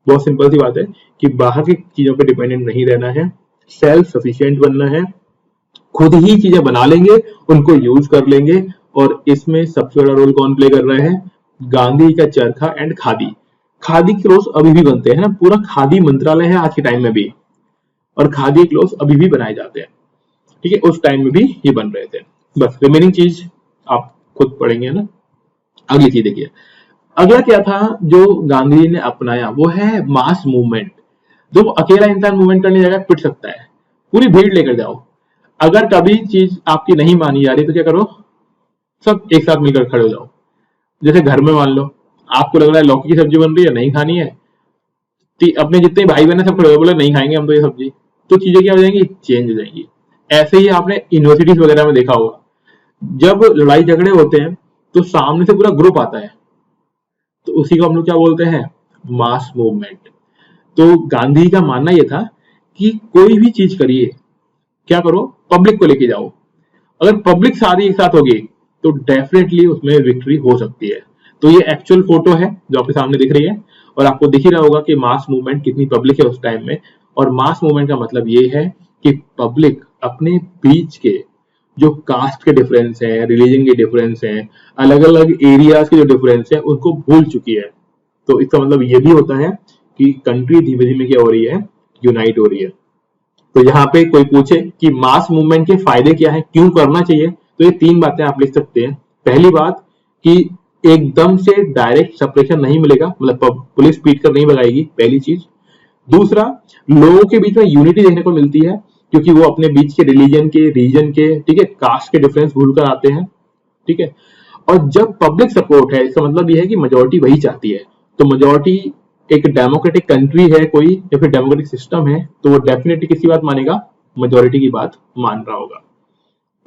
बहुत सिंपल सी बात है कि बाहर की चीजों पे डिपेंडेंट नहीं रहना है, सेल्फ सफिशिएंट बनना है, खुद ही चीजें बना लेंगे, उनको यूज कर लेंगे। और इसमें सबसे बड़ा रोल कौन प्ले कर रहा है, गांधी का चरखा एंड खादी। खादी क्लोथ्स अभी भी बनते हैं ना, पूरा खादी मंत्रालय है आज के टाइम में भी, और खादी क्लोथ्स अभी भी बनाए जाते हैं, ठीक है, उस टाइम में भी ये बन रहे थे। बस रिमेनिंग चीज आप खुद पढ़ेंगे ना। अगली चीज देखिए, अगला क्या था जो गांधी जी ने अपनाया, वो है मास मूवमेंट। जो अकेला इंसान मूवमेंट करने जाएगा पिट सकता है, पूरी भीड़ लेकर जाओ। अगर कभी चीज आपकी नहीं मानी जा रही तो क्या करो, सब एक साथ मिलकर खड़े हो जाओ। जैसे घर में मान लो आपको लग रहा है लौकी की सब्जी बन रही है, नहीं खानी है, अपने जितने भाई बहन सब खड़े हो बोले नहीं खाएंगे हम तो ये सब्जी, तो चीजें क्या हो जाएंगी, चेंज हो जाएंगी। ऐसे ही आपने यूनिवर्सिटीज वगैरह में देखा होगा, जब लड़ाई झगड़े होते हैं तो सामने से पूरा ग्रुप आता है, तो उसी को हम लोग क्या बोलते हैं, मास मूवमेंट। तो गांधी का मानना यह था कि कोई भी चीज करिए, क्या करो, पब्लिक को लेके जाओ। अगर पब्लिक सारी एक साथ होगी तो डेफिनेटली उसमें विक्ट्री हो सकती है। तो ये एक्चुअल फोटो है जो आपके सामने दिख रही है, और आपको दिख ही रहा होगा कि मास मूवमेंट कितनी पब्लिक है उस टाइम में। और मास मूवमेंट का मतलब ये है कि पब्लिक अपने बीच के जो कास्ट के डिफरेंस है, रिलीजन के डिफरेंस है, अलग अलग एरियाज के जो डिफरेंस है, उनको भूल चुकी है। तो इसका मतलब ये भी होता है कि कंट्री धीमे धीमे क्या हो रही है, यूनाइट हो रही है। तो यहाँ पे कोई पूछे कि मास मूवमेंट के फायदे क्या है, क्यों करना चाहिए, तो ये 3 बातें आप लिख सकते हैं। पहली बात कि एकदम से डायरेक्ट सप्रेशन नहीं मिलेगा, मतलब पुलिस पीट कर नहीं भगाएगी, पहली चीज। दूसरा, लोगों के बीच में यूनिटी देखने को मिलती है, क्योंकि वो अपने बीच के रिलीजन के, रीजन के, ठीक है, कास्ट के डिफरेंस भूल कर आते हैं, ठीक है। और जब पब्लिक सपोर्ट है, इसका मतलब यह है कि मेजोरिटी वही चाहती है। तो मेजोरिटी एक डेमोक्रेटिक कंट्री है कोई, या फिर डेमोक्रेटिक सिस्टम है, तो वो डेफिनेटली किसकी बात मानेगा, मेजोरिटी की बात मान रहा होगा।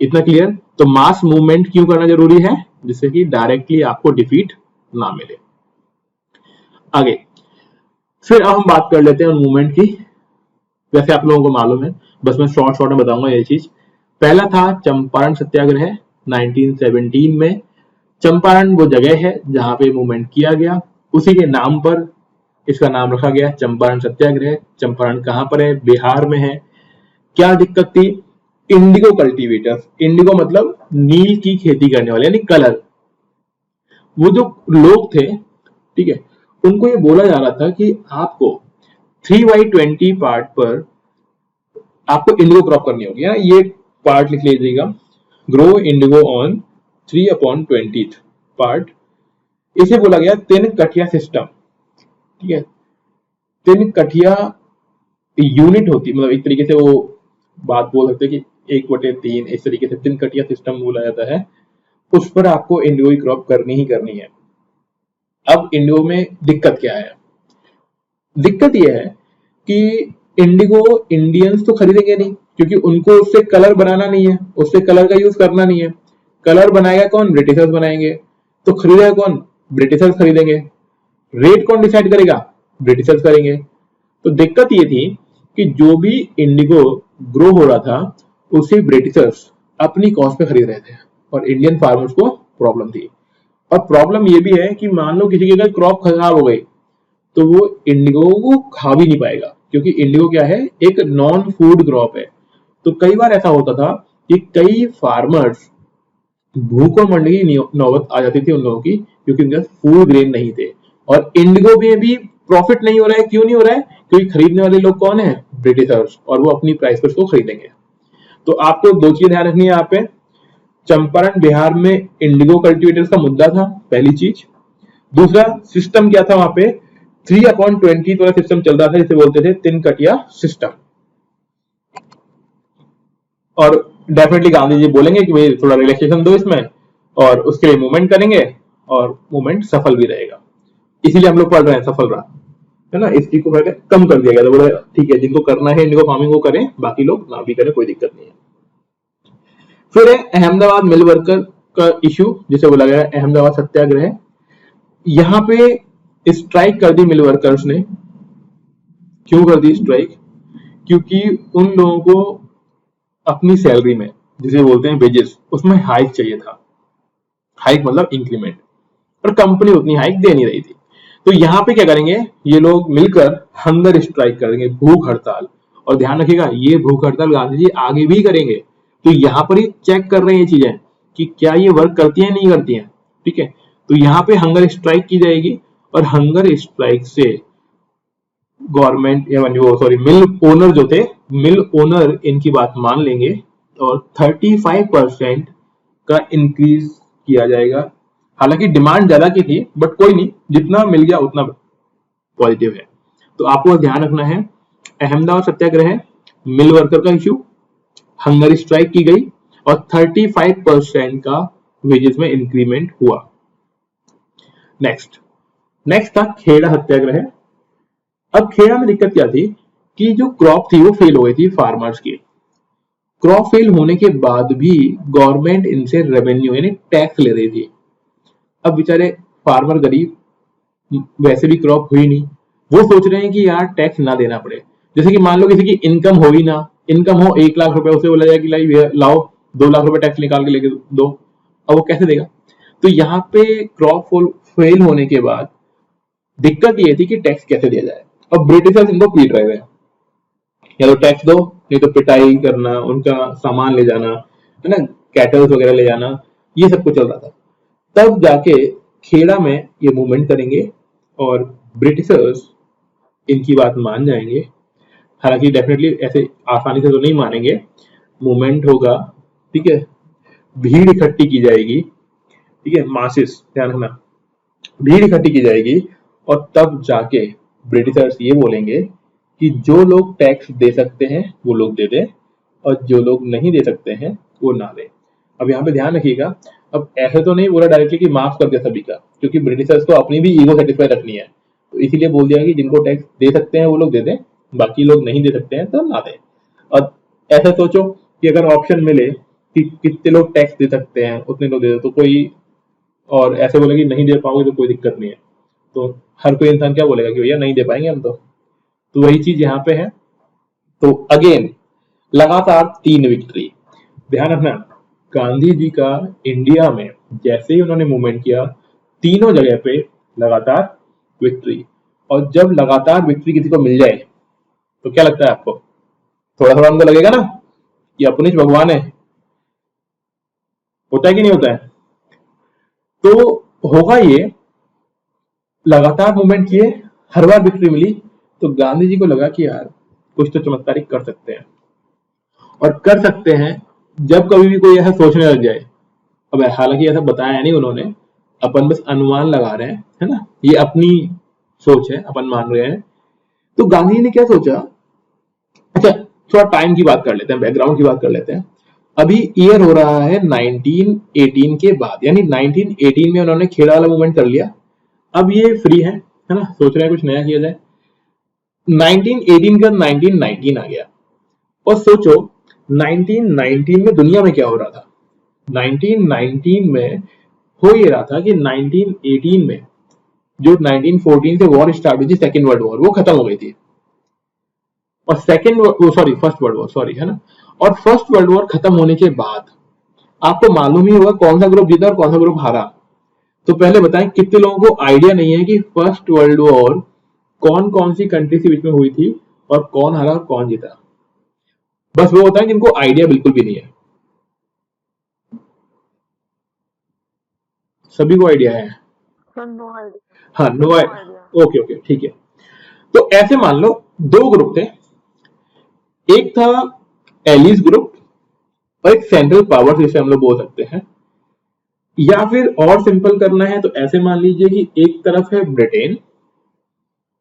इतना क्लियर। तो मास मूवमेंट क्यों करना जरूरी है, जिससे कि डायरेक्टली आपको डिफीट ना मिले। आगे फिर अब हम बात कर लेते हैं उन मूवमेंट की। वैसे आप लोगों को मालूम है, बस मैं शॉर्ट में बताऊंगा ये चीज। पहला था चंपारण सत्याग्रह 1917 में। चंपारण वो जगह है जहां पे मूवमेंट किया गया, उसी के नाम पर इसका नाम रखा गया चंपारण सत्याग्रह। चंपारण कहां पर है, बिहार में है। क्या दिक्कत थी, इंडिगो कल्टीवेटर्स, इंडिगो मतलब नील की खेती करने वाले, यानी कलर। वो जो लोग थे, ठीक है, उनको ये बोला जा रहा था कि आपको 3/20 पार्ट पर आपको इंडिगो क्रॉप करनी होगी। ये पार्ट लिख लीजिएगा, ग्रो इंडिगो ऑन 3/20 पार्ट। इसे बोला गया 3 कठिया सिस्टम, ठीक है। 3 कठिया यूनिट होती, मतलब एक तरीके से वो बात बोल सकते हैं कि 1/3, इस तरीके से 3 कठिया सिस्टम बोला जाता है। उस पर आपको इंडिगो की क्रॉप करनी ही करनी है। अब इंडिगो में दिक्कत क्या है, दिक्कत यह है कि इंडिगो इंडियंस तो खरीदेंगे नहीं, क्योंकि उनको उससे कलर बनाना नहीं है, उससे कलर का यूज करना नहीं है। कलर बनाएगा कौन, ब्रिटिशर्स बनाएंगे। तो खरीदेगा कौन, ब्रिटिशर्स खरीदेंगे। रेट कौन डिसाइड करेगा, ब्रिटिशर्स करेंगे। तो दिक्कत ये थी कि जो भी इंडिगो ग्रो हो रहा था, उसे ब्रिटिशर्स अपनी कॉस्ट पे खरीद रहे थे, और इंडियन फार्मर्स को प्रॉब्लम थी। और प्रॉब्लम ये भी है कि मान लो किसी की अगर क्रॉप खराब हो गई, तो वो इंडिगो को खा भी नहीं पाएगा, क्योंकि इंडिगो क्या है, एक नॉन फूड क्रॉप है। तो कई बार ऐसा होता था कि कई फार्मर्स भूखों मरने की नौबत आ जाती थी उन लोगों की, क्योंकि उनके पास फूड ग्रेन नहीं थे। और इंडिगो में भी प्रॉफिट नहीं हो रहा है। क्यों नहीं हो रहा है, क्योंकि खरीदने वाले लोग कौन है, ब्रिटिशर्स, और वो अपनी प्राइस पर उसको खरीदेंगे। तो आपको 2 चीजें ध्यान रखनी है यहाँ पे। चंपारण बिहार में इंडिगो कल्टीवेटर्स का मुद्दा था, पहली चीज। दूसरा, सिस्टम क्या था वहां पे, 3/20 वाला सिस्टम चल रहा था, जिसे बोलते थे 3 कटिया सिस्टम। और डेफिनेटली गांधी जी बोलेंगे कि भाई थोड़ा रिलैक्सेशन दो इसमें, और उसके लिए मूवमेंट करेंगे, और मूवमेंट सफल भी रहेगा। इसीलिए हम लोग पढ़ रहे हैं, सफल रहा है ना। इस चीज को कम कर दिया गया, तो बोले ठीक है, जिनको करना है इंडिगो फार्मिंग को करें, बाकी लोग ना भी करें, कोई दिक्कत नहीं है। फिर है अहमदाबाद मिल वर्कर का इश्यू, जिसे बोला गया अहमदाबाद सत्याग्रह। यहां पे स्ट्राइक कर दी मिल वर्कर्स ने। क्यों कर दी स्ट्राइक, क्योंकि उन लोगों को अपनी सैलरी में, जिसे बोलते हैं वेजेस, उसमें हाइक चाहिए था। हाइक मतलब इंक्रीमेंट, और कंपनी उतनी हाइक दे नहीं रही थी। तो यहाँ पे क्या करेंगे ये लोग मिलकर, हंगर स्ट्राइक करेंगे, भूख हड़ताल। और ध्यान रखिएगा, ये भूख हड़ताल गांधी जी आगे भी करेंगे। तो यहाँ पर ही चेक कर रहे हैं ये चीजें कि क्या ये वर्क करती है नहीं करती है, ठीक है। तो यहाँ पे हंगर स्ट्राइक की जाएगी, और हंगर स्ट्राइक से गवर्नमेंट या मिल ओनर जो थे, मिल ओनर इनकी बात मान लेंगे, और 35% का इंक्रीज किया जाएगा। हालांकि डिमांड ज्यादा की थी, बट कोई नहीं, जितना मिल गया उतना पॉजिटिव है। तो आपको ध्यान रखना है, अहमदाबाद सत्याग्रह, मिल वर्कर का इश्यू, हंगर स्ट्राइक की गई, और 35% का वेजेस में इंक्रीमेंट हुआ। नेक्स्ट था खेड़ा सत्याग्रह। अब खेड़ा में दिक्कत क्या थी कि जो क्रॉप थी वो फेल हो गई थी फार्मर्स की। क्रॉप फेल होने के बाद भी गवर्नमेंट इनसे रेवेन्यू यानी टैक्स ले रही थी। अब बेचारे फार्मर गरीब, वैसे भी क्रॉप हुई नहीं, वो सोच रहे हैं कि यार टैक्स ना देना पड़े। जैसे कि मान लो किसी की इनकम हो ही ना, इनकम हो 1 लाख रुपए, उसे बोला जाए कि लाओ 2 लाख रुपए टैक्स निकाल के लेके दो, अब वो कैसे देगा। तो यहाँ पे क्रॉप फेल होने के बाद दिक्कत ये थी कि टैक्स कैसे दिया जाए, और ब्रिटिशर्स इनको पीट रहे थे, या तो टैक्स दो, नहीं तो पिटाई करना, उनका सामान ले जाना, है ना, कैटल्स वगैरह ले जाना, ये सब कुछ चल रहा था। तब जाके खेड़ा में ये मूवमेंट करेंगे और ब्रिटिशर्स इनकी बात मान जाएंगे। हालांकि डेफिनेटली ऐसे आसानी से तो नहीं मानेंगे, मूवमेंट होगा, ठीक है, भीड़ इकट्ठी की जाएगी, ठीक है, मासिस, ध्यान रखना, भीड़ इकट्ठी की जाएगी, और तब जाके ब्रिटिशर्स ये बोलेंगे कि जो लोग टैक्स दे सकते हैं वो लोग दे दें, और जो लोग नहीं दे सकते हैं वो ना दें। अब यहाँ पे ध्यान रखिएगा, अब ऐसे तो नहीं बोला डायरेक्टली कि माफ कर दिया सभी का, क्योंकि ब्रिटिशर्स को अपनी भी ईगो सेटिस्फाई रखनी है, तो इसीलिए बोल दिया कि जिनको टैक्स दे सकते हैं वो लोग दे दें, बाकी लोग नहीं दे सकते हैं तो ना दें। और ऐसा सोचो कि अगर ऑप्शन मिले कि कितने लोग टैक्स दे सकते हैं उतने लोग दे दो, तो कोई और ऐसे बोले कि नहीं दे पाओगे तो कोई दिक्कत नहीं है, तो हर कोई इंसान क्या बोलेगा कि भैया नहीं दे पाएंगे हम तो वही चीज यहाँ पे है। तो अगेन लगातार 3 विक्ट्री, ध्यान रखना, गांधी जी का इंडिया में जैसे ही उन्होंने मूवमेंट किया, तीनों जगह पे लगातार विक्ट्री। और जब लगातार विक्ट्री किसी को मिल जाए तो क्या लगता है आपको, थोड़ा थोड़ा उनको लगेगा ना कि अपनी भगवान है, होता है कि नहीं होता है? तो होगा ये, लगातार मूवमेंट किए, हर बार विक्ट्री मिली, तो गांधी जी को लगा कि यार कुछ तो चमत्कारिक कर सकते हैं, और कर सकते हैं जब कभी भी कोई ऐसा सोचने लग जाए। अब हालांकि ऐसा बताया नहीं उन्होंने, अपन बस अनुमान लगा रहे हैं, है ना, ये अपनी सोच है, अपन मान रहे हैं। तो गांधी जी ने क्या सोचा, अच्छा थोड़ा टाइम की बात कर लेते हैं, बैकग्राउंड की बात कर लेते हैं। अभी ईयर हो रहा है 1918 के बाद, यानी 1918 में उन्होंने खेड़ा वाला मूवमेंट कर लिया, अब ये फ्री है ना, सोच रहे हैं कुछ नया किया जाए। 1918 का 1919 आ गया, और सोचो 1919 में दुनिया में क्या हो रहा था। 1919 में हो ये रहा था कि 1918 में जो 1914 से वॉर स्टार्ट हुई थी, सेकेंड वर्ल्ड वॉर, वो खत्म हो गई थी, और फर्स्ट वर्ल्ड वॉर, सॉरी, है ना। और फर्स्ट वर्ल्ड वॉर खत्म होने के बाद आपको मालूम ही होगा कौन सा ग्रुप जीता और कौन सा ग्रुप हारा। तो पहले बताएं, कितने लोगों को आइडिया नहीं है कि फर्स्ट वर्ल्ड वॉर कौन कौन सी कंट्री के बीच में हुई थी, और कौन हारा और कौन जीता? बस वो होता है जिनको आइडिया बिल्कुल भी नहीं है। सभी को आइडिया है? No idea. हाँ, नो आइडिया, ओके ओके, ठीक है। तो ऐसे मान लो 2 ग्रुप थे, एक था एलिस ग्रुप और एक सेंट्रल पावर, जिसे हम लोग बोल सकते हैं, या फिर और सिंपल करना है तो ऐसे मान लीजिए कि एक तरफ है ब्रिटेन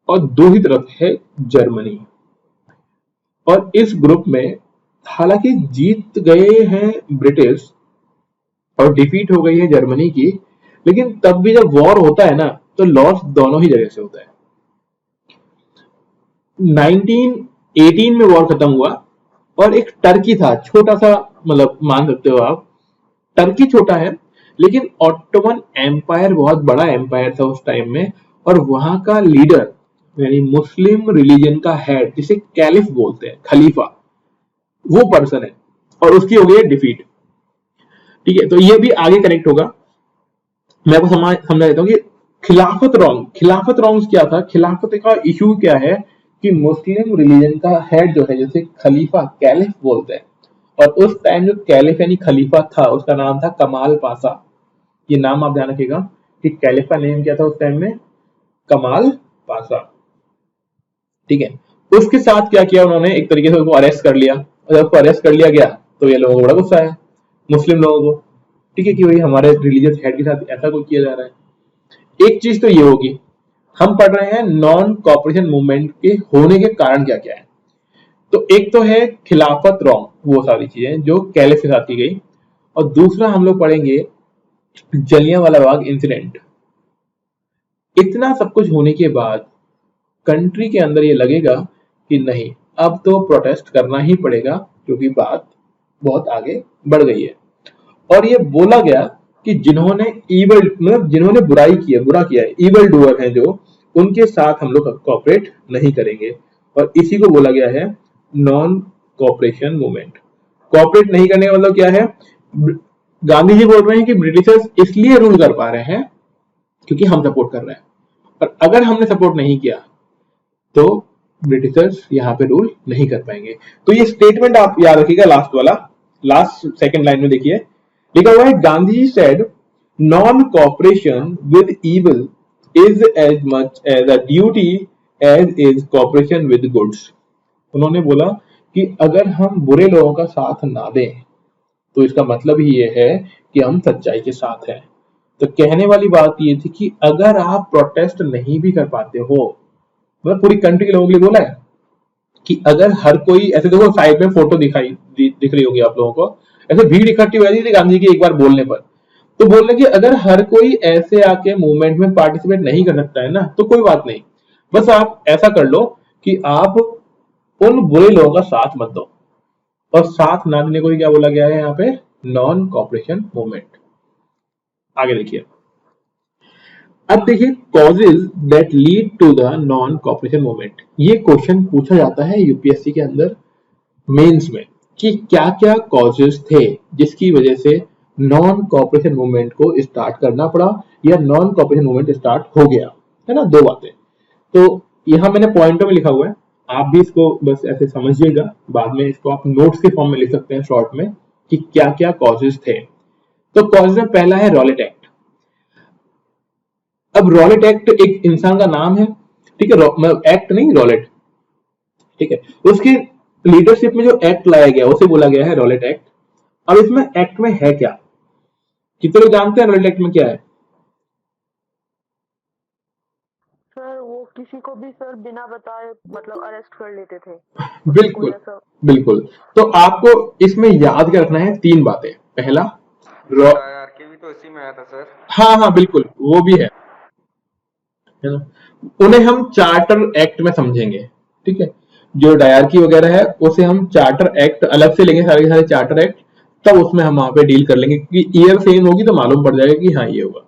और दूसरी तरफ है जर्मनी। और इस ग्रुप में हालांकि जीत गए हैं ब्रिटिश और डिफीट हो गई है जर्मनी की, लेकिन तब भी जब वॉर होता है ना तो लॉस दोनों ही जगह से होता है। 1918 में वॉर खत्म हुआ, और एक टर्की था, छोटा सा, मतलब मान सकते हो आप, टर्की छोटा है लेकिन ऑटोमन एम्पायर बहुत बड़ा एम्पायर था उस टाइम में, और वहां का लीडर यानी मुस्लिम रिलीजन का हेड, जिसे कैलिफ बोलते हैं, खलीफा, वो पर्सन है, और उसकी हो गई है डिफीट। ठीक है, तो ये भी आगे कनेक्ट होगा, मैं आपको समझा देता हूँ कि खिलाफत रॉन्ग क्या था। खिलाफत का इशू क्या है कि मुस्लिम रिलीजन का हेड जो है, जैसे खलीफा, कैलिफ बोलते हैं, और उस टाइम जो कैलिफ यानी खलीफा था उसका नाम था कमाल पासा। ये नाम आप ध्यान रखिएगा कि कैलिफ का नेम क्या था उस टाइम में, कमाल पासा। ठीक है, उसके साथ क्या किया उन्होंने, एक तरीके से उसको अरेस्ट कर लिया, और जब उसको अरेस्ट कर लिया गया तो ये लोगों को बड़ा गुस्सा आया, मुस्लिम लोगों को, ठीक है, कि भाई हमारे रिलीजियस हेड के साथ ऐसा कोई किया जा रहा है। एक चीज तो ये होगी, हम पढ़ रहे हैं नॉन कॉपरेशन मूवमेंट के होने के कारण क्या क्या है। तो एक तो है खिलाफत रॉन्ग, वो सारी चीजें जो कैलिफ के साथ की गई, और दूसरा हम लोग पढ़ेंगे जलियांवाला बाग इंसिडेंट। इतना सब कुछ होने के बाद कंट्री के अंदर ये लगेगा कि नहीं, अब तो प्रोटेस्ट करना ही पड़ेगा, क्योंकि बात बहुत आगे बढ़ गई है। और ये बोला गया कि जिन्होंने जिन्होंने बुरा किया है, इवल डूअर हैं जो, उनके साथ हम लोग कॉपरेट नहीं करेंगे, और इसी को बोला गया है नॉन कॉपरेशन मूवमेंट। कॉपरेट नहीं करने का मतलब क्या है? गांधी जी बोल रहे हैं कि ब्रिटिशर्स इसलिए रूल कर पा रहे हैं क्योंकि हम सपोर्ट कर रहे हैं। और अगर हमने सपोर्ट नहीं किया तो ब्रिटिशर्स यहाँ पे रूल नहीं कर पाएंगे। तो ये स्टेटमेंट आप याद रखिएगा, लास्ट वाला, लास्ट सेकंड लाइन में देखिए लिखा हुआ है, Gandhi said non cooperation with evil is as much as a duty as is cooperation with goods. उन्होंने बोला कि अगर हम बुरे लोगों का साथ ना दें तो इसका मतलब ही ये है कि हम सच्चाई के साथ हैं। तो कहने वाली बात ये थी कि अगर आप प्रोटेस्ट नहीं भी कर पाते हो, मतलब पूरी कंट्री के लोगों के लिए बोला है कि अगर हर कोई ऐसे, देखो साइड में फोटो दिख रही होगी आप लोगों को, ऐसे भीड़ इकट्ठी हो जाती थी गांधी जी के एक बार बोलने पर। तो बोलने की अगर हर कोई ऐसे आके मूवमेंट में पार्टिसिपेट नहीं कर सकता है ना, तो कोई बात नहीं, बस आप ऐसा कर लो कि आप उन बुरे लोगों का साथ मत दो। और साथ ना देने को ही क्या बोला गया है यहाँ पे, नॉन कॉपरेशन मूवमेंट। आगे देखिए, अब देखिए causes that lead to the non cooperation movement. ये क्वेश्चन पूछा जाता है यूपीएससी के अंदर मेंस में कि क्या क्या कॉजेज थे जिसकी वजह से नॉन कॉपरेशन मूवमेंट को स्टार्ट करना पड़ा या नॉन कॉपरेशन मूवमेंट स्टार्ट हो गया, है ना, दो बातें। तो यहां मैंने पॉइंटों में लिखा हुआ है, आप भी इसको बस ऐसे समझिएगा, बाद में इसको आप नोट्स के फॉर्म में लिख सकते हैं शॉर्ट में कि क्या क्या कॉजेज थे। तो कॉजेज में पहला है रॉलेट एक्ट। अब रॉलेट एक्ट एक इंसान का नाम है, ठीक है, एक्ट नहीं, रॉलेट, ठीक है, उसकी लीडरशिप में जो एक्ट लाया गया उसे बोला गया है रॉलेट एक्ट। अब इसमें एक्ट में है क्या, कितने लोग जानते हैं रॉलेट एक्ट में क्या है? सर वो किसी को भी सर बिना बताए मतलब अरेस्ट कर लेते थे। बिल्कुल ऐसा बिल्कुल। तो आपको इसमें याद क्या रखना है, तीन बातें। पहला, के भी तो इसी में आया था सर। हाँ हाँ बिल्कुल, वो भी है ना, उन्हें हम चार्टर एक्ट में समझेंगे, ठीक है। जो डायरकी वगैरह है उसे हम चार्टर एक्ट अलग से लेंगे, सारे के सारे चार्टर एक्ट, तब उसमें हम वहां पे डील कर लेंगे, क्योंकि ईयर सेम होगी तो मालूम पड़ जाएगा कि हाँ ये होगा।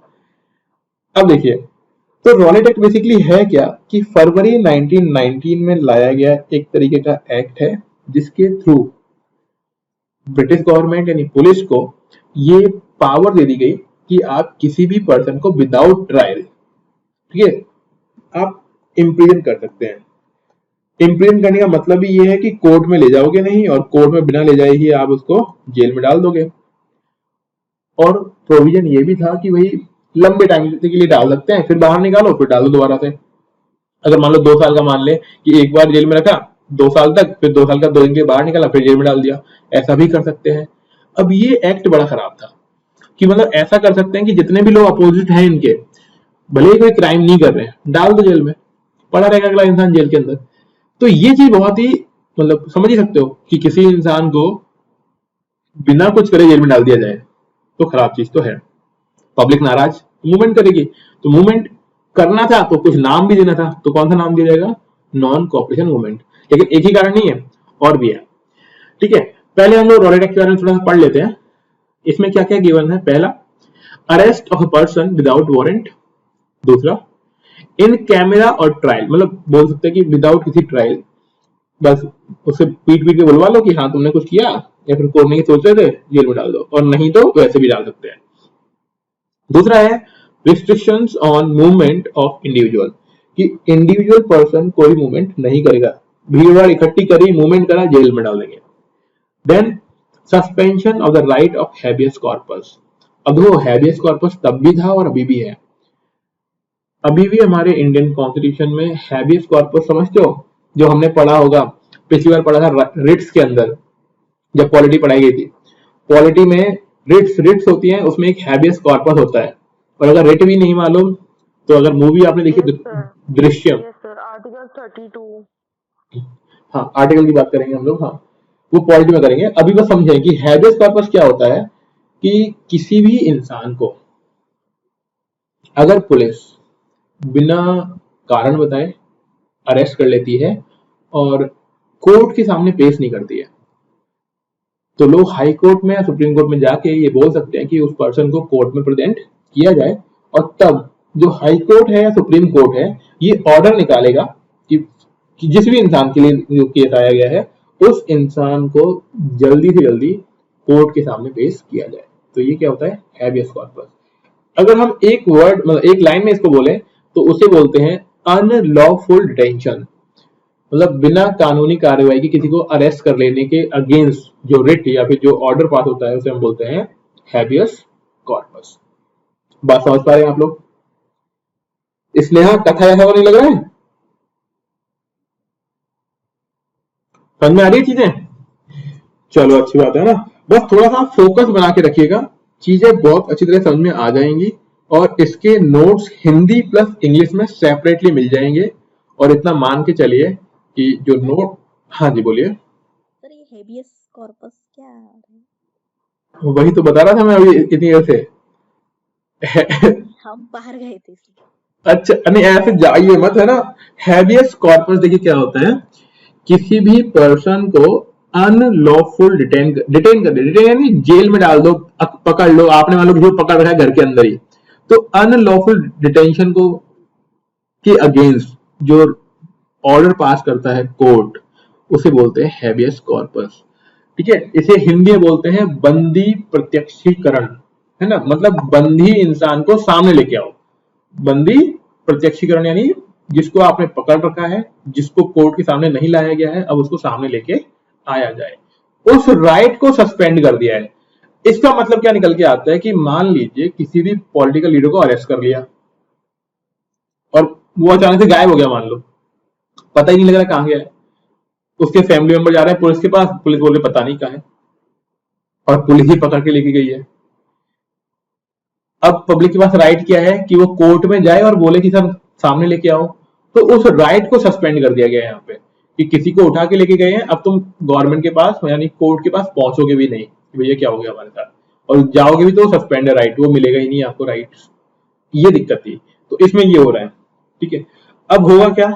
अब देखिए, तो रॉलेट एक्ट बेसिकली है क्या कि फरवरी 1919 में लाया गया एक तरीके का एक्ट है जिसके थ्रू ब्रिटिश गवर्नमेंट यानी पुलिस को ये पावर दे दी गई कि आप किसी भी पर्सन को विदाउट ट्रायल, ठीक है, आप इम्प्रिजन कर सकते हैं। इम्प्रिजन करने का मतलब ही ये है कि कोर्ट में ले जाओगे नहीं और कोर्ट में बिना ले जाए ही आप उसको जेल में डाल दोगे। और प्रोविजन ये भी था कि भाई लंबे टाइम के लिए डाल सकते हैं, फिर बाहर निकालो, फिर डालो दोबारा से। अगर मान लो 2 साल का मान ले कि एक बार जेल में रखा 2 साल तक, फिर 2 साल का 2 दिन के बाहर निकाला, फिर जेल में डाल दिया, ऐसा भी कर सकते हैं। अब ये एक्ट बड़ा खराब था कि मतलब ऐसा कर सकते हैं कि जितने भी लोग अपोजिट हैं इनके, भले ही कोई क्राइम नहीं कर रहे हैं, डाल दो जेल में, पड़ा रहेगा अगला इंसान जेल के अंदर। तो ये चीज बहुत ही, मतलब समझ ही सकते हो कि किसी इंसान को बिना कुछ करे जेल में डाल दिया जाए तो खराब चीज तो है। पब्लिक नाराज, मूवमेंट करेगी, तो मूवमेंट करना था तो कुछ नाम भी देना था, तो कौन सा नाम दिया जाएगा, नॉन कॉपरेशन मूवमेंट। लेकिन एक ही कारण नहीं है, और भी है, ठीक है। पहले हम लोग रॉलेट एक्ट के बारे में थोड़ा सा पढ़ लेते हैं। इसमें क्या क्या गिवन है। पहला, arrest of a person without warrant. दूसरा, इन कैमरा और ट्रायल, मतलब बोल सकते हैं कि विदाउट किसी ट्रायल, बस उसे पीट पीट के बुलवा लो कि हाँ तुमने कुछ किया, या फिर कोर्ट ने सोच रहे थे, जेल में डाल दो, और नहीं तो वैसे भी डाल सकते हैं। दूसरा है restrictions on movement of individual, कि इंडिविजुअल पर्सन कोई मूवमेंट नहीं करेगा, भीड़ भाड़ इकट्ठी करी, मूवमेंट करा, जेल में डाल देंगे। Then suspension of the right of habeas corpus. अब वो हैबियस कॉर्पस तब भी था और अभी भी है। अभी भी हमारे इंडियन कॉन्स्टिट्यूशन में हैबियस कॉर्पस समझते हो, जो हमने पढ़ा होगा, पिछली बार पढ़ा था रिट्स के अंदर जब पॉलिटी पढ़ाई गई थी। पॉलिटी में रिट्स होती है, उसमें एक हैबियस कॉर्पस होता है। और अगर रिट भी नहीं मालूम तो अगर मूवी आपने देखी दृश्यम, आर्टिकल 32, हाँ आर्टिकल की बात करेंगे हम लोग, हाँ वो पॉलिटी में करेंगे। अभी बस समझें कि हैबियस कॉर्पस क्या होता है, कि किसी भी इंसान को अगर पुलिस बिना कारण बताए अरेस्ट कर लेती है और कोर्ट के सामने पेश नहीं करती है, तो लोग हाई कोर्ट में या सुप्रीम कोर्ट में जाके ये बोल सकते हैं कि उस पर्सन को कोर्ट में प्रेजेंट किया जाए, और तब जो हाई कोर्ट है या सुप्रीम कोर्ट है ये ऑर्डर निकालेगा कि जिस भी इंसान के लिए जो केस आया गया है उस इंसान को जल्दी से जल्दी कोर्ट के सामने पेश किया जाए। तो ये क्या होता है, हैबियस कॉर्पस। अगर हम एक वर्ड मतलब एक लाइन में इसको बोले तो उसे बोलते हैं अनलॉफुल डिटेंशन, मतलब बिना कानूनी कार्रवाई के किसी को अरेस्ट कर लेने के अगेंस्ट जो रिट या फिर जो ऑर्डर पास होता है उसे हम बोलते हैं हैबियस कॉर्पस। बात समझ पा रहे हैं आप लोग? इसलिए हाँ कथा ऐसा नहीं लग रहा है, समझ में आ रही है चीजें? चलो अच्छी बात है ना, बस थोड़ा सा फोकस बना के रखिएगा, चीजें बहुत अच्छी तरह समझ में आ जाएंगी और इसके नोट्स हिंदी प्लस इंग्लिश में सेपरेटली मिल जाएंगे। और इतना मान के चलिए कि जो नोट, हाँ जी बोलिए। सर ये हेबियस कॉर्पस क्या है? वही तो बता रहा था मैं अभी इतनी देर से। हम बाहर गए थे इसलिए। अच्छा नहीं ऐसे जाइए मत, है ना। हैबियस कॉर्पस देखिए क्या होता है, किसी भी पर्सन को अनलॉफुल डिटेन कर दे, डिटेन यानी जेल में डाल दो, पकड़ लो, आपने मान लो किसी को पकड़ रखा है घर के अंदर ही, तो अनलॉफुल डिटेंशन को के अगेंस्ट जो ऑर्डर पास करता है कोर्ट उसे बोलते हैं हैबियस कॉर्पस। ठीक है, इसे हिंदी में बोलते हैं बंदी प्रत्यक्षीकरण, है ना, मतलब बंदी इंसान को सामने लेके आओ। बंदी प्रत्यक्षीकरण यानी जिसको आपने पकड़ रखा है, जिसको कोर्ट के सामने नहीं लाया गया है, अब उसको सामने लेके आया जाए। उस राइट को सस्पेंड कर दिया है। इसका मतलब क्या निकल के आता है कि मान लीजिए किसी भी पॉलिटिकल लीडर को अरेस्ट कर लिया और वो अचानक से गायब हो गया, मान लो पता ही नहीं लग रहा कहां गया है, उसके फैमिली मेंबर जा रहे हैं पुलिस के पास, पुलिस बोल रही पता नहीं कहां है, और पुलिस ही पकड़ के लेके गई है। अब पब्लिक के पास राइट क्या है कि वो कोर्ट में जाए और बोले कि सर सामने लेके आओ, तो उस राइट को सस्पेंड कर दिया गया है यहाँ पे कि किसी को उठा के लेके गए हैं, अब तुम गवर्नमेंट के पास यानी कोर्ट के पास पहुंचोगे भी नहीं कि भैया क्या हो गया हमारे साथ, और जाओगे भी तो सस्पेंड है राइट, वो मिलेगा ही नहीं आपको राइट। ये दिक्कत थी, तो इसमें ये हो रहा है। ठीक है, अब होगा क्या,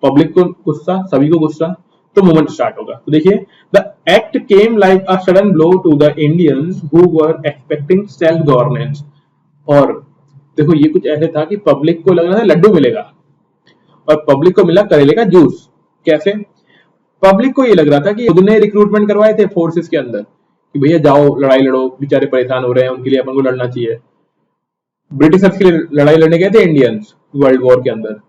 पब्लिक को गुस्सा, सभी को गुस्सा, तो मूवमेंट स्टार्ट होगा। तो देखिए, the act came like a sudden blow to the Indians who were expecting self governance. और देखो ये कुछ ऐसे था कि पब्लिक को लग रहा था लड्डू मिलेगा और पब्लिक को मिला करेले का जूस। कैसे? पब्लिक को ये लग रहा था कि खुद ने रिक्रूटमेंट करवाए थे फोर्सेस के अंदर कि भैया जाओ लड़ाई लड़ो, बेचारे परेशान हो रहे हैं, उनके लिए अपन को लड़ना चाहिए। ब्रिटिशर्स के लिए लड़ाई लड़ने गए थे इंडियंस वर्ल्ड वॉर के अंदर।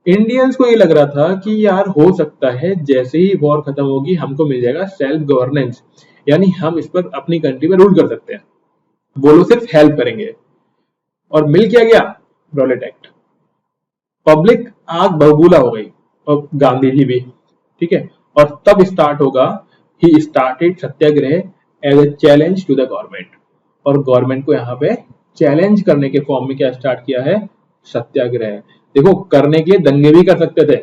इंडियंस को ये लग रहा था कि यार हो सकता है जैसे ही वॉर खत्म होगी हमको मिल जाएगा सेल्फ गवर्नेंस, यानी हम इस पर अपनी कंट्री में रूल कर सकते हैं, वो लोग सिर्फ हेल्प करेंगे। और मिल क्या गया? Rowlatt act. पब्लिक आग बबूला हो गई और गांधी जी भी। ठीक है, और तब स्टार्ट होगा, he started Satyagraha as a challenge to the government. और गवर्नमेंट को यहाँ पे चैलेंज करने के फॉर्म में क्या स्टार्ट किया है? सत्याग्रह। देखो करने के लिए दंगे भी कर सकते थे,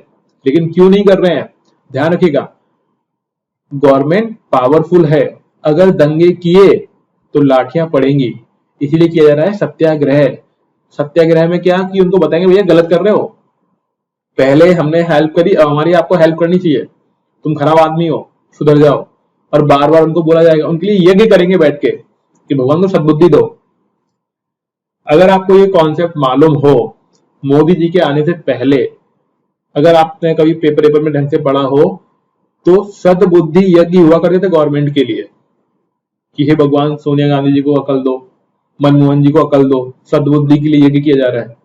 लेकिन क्यों नहीं कर रहे हैं? ध्यान रखिएगा, गवर्नमेंट पावरफुल है, अगर दंगे किए तो लाठियां पड़ेंगी, इसीलिए किया जा रहा है सत्याग्रह। सत्याग्रह में क्या कि उनको बताएंगे भैया गलत कर रहे हो, पहले हमने हेल्प करी, अब हमारी आपको हेल्प करनी चाहिए, तुम खराब आदमी हो, सुधर जाओ। और बार बार उनको बोला जाएगा, उनके लिए यज्ञ करेंगे बैठ के कि भगवान को सद्बुद्धि दो। अगर आपको ये कॉन्सेप्ट मालूम हो, मोदी जी के आने से पहले अगर आपने कभी पेपर में ढंग से पढ़ा हो तो सद्बुद्धि यज्ञ हुआ करते थे गवर्नमेंट के लिए कि हे भगवान सोनिया गांधी जी को अकल दो, मनमोहन जी को अकल दो, सद्बुद्धि के लिए यज्ञ किया जा रहा है।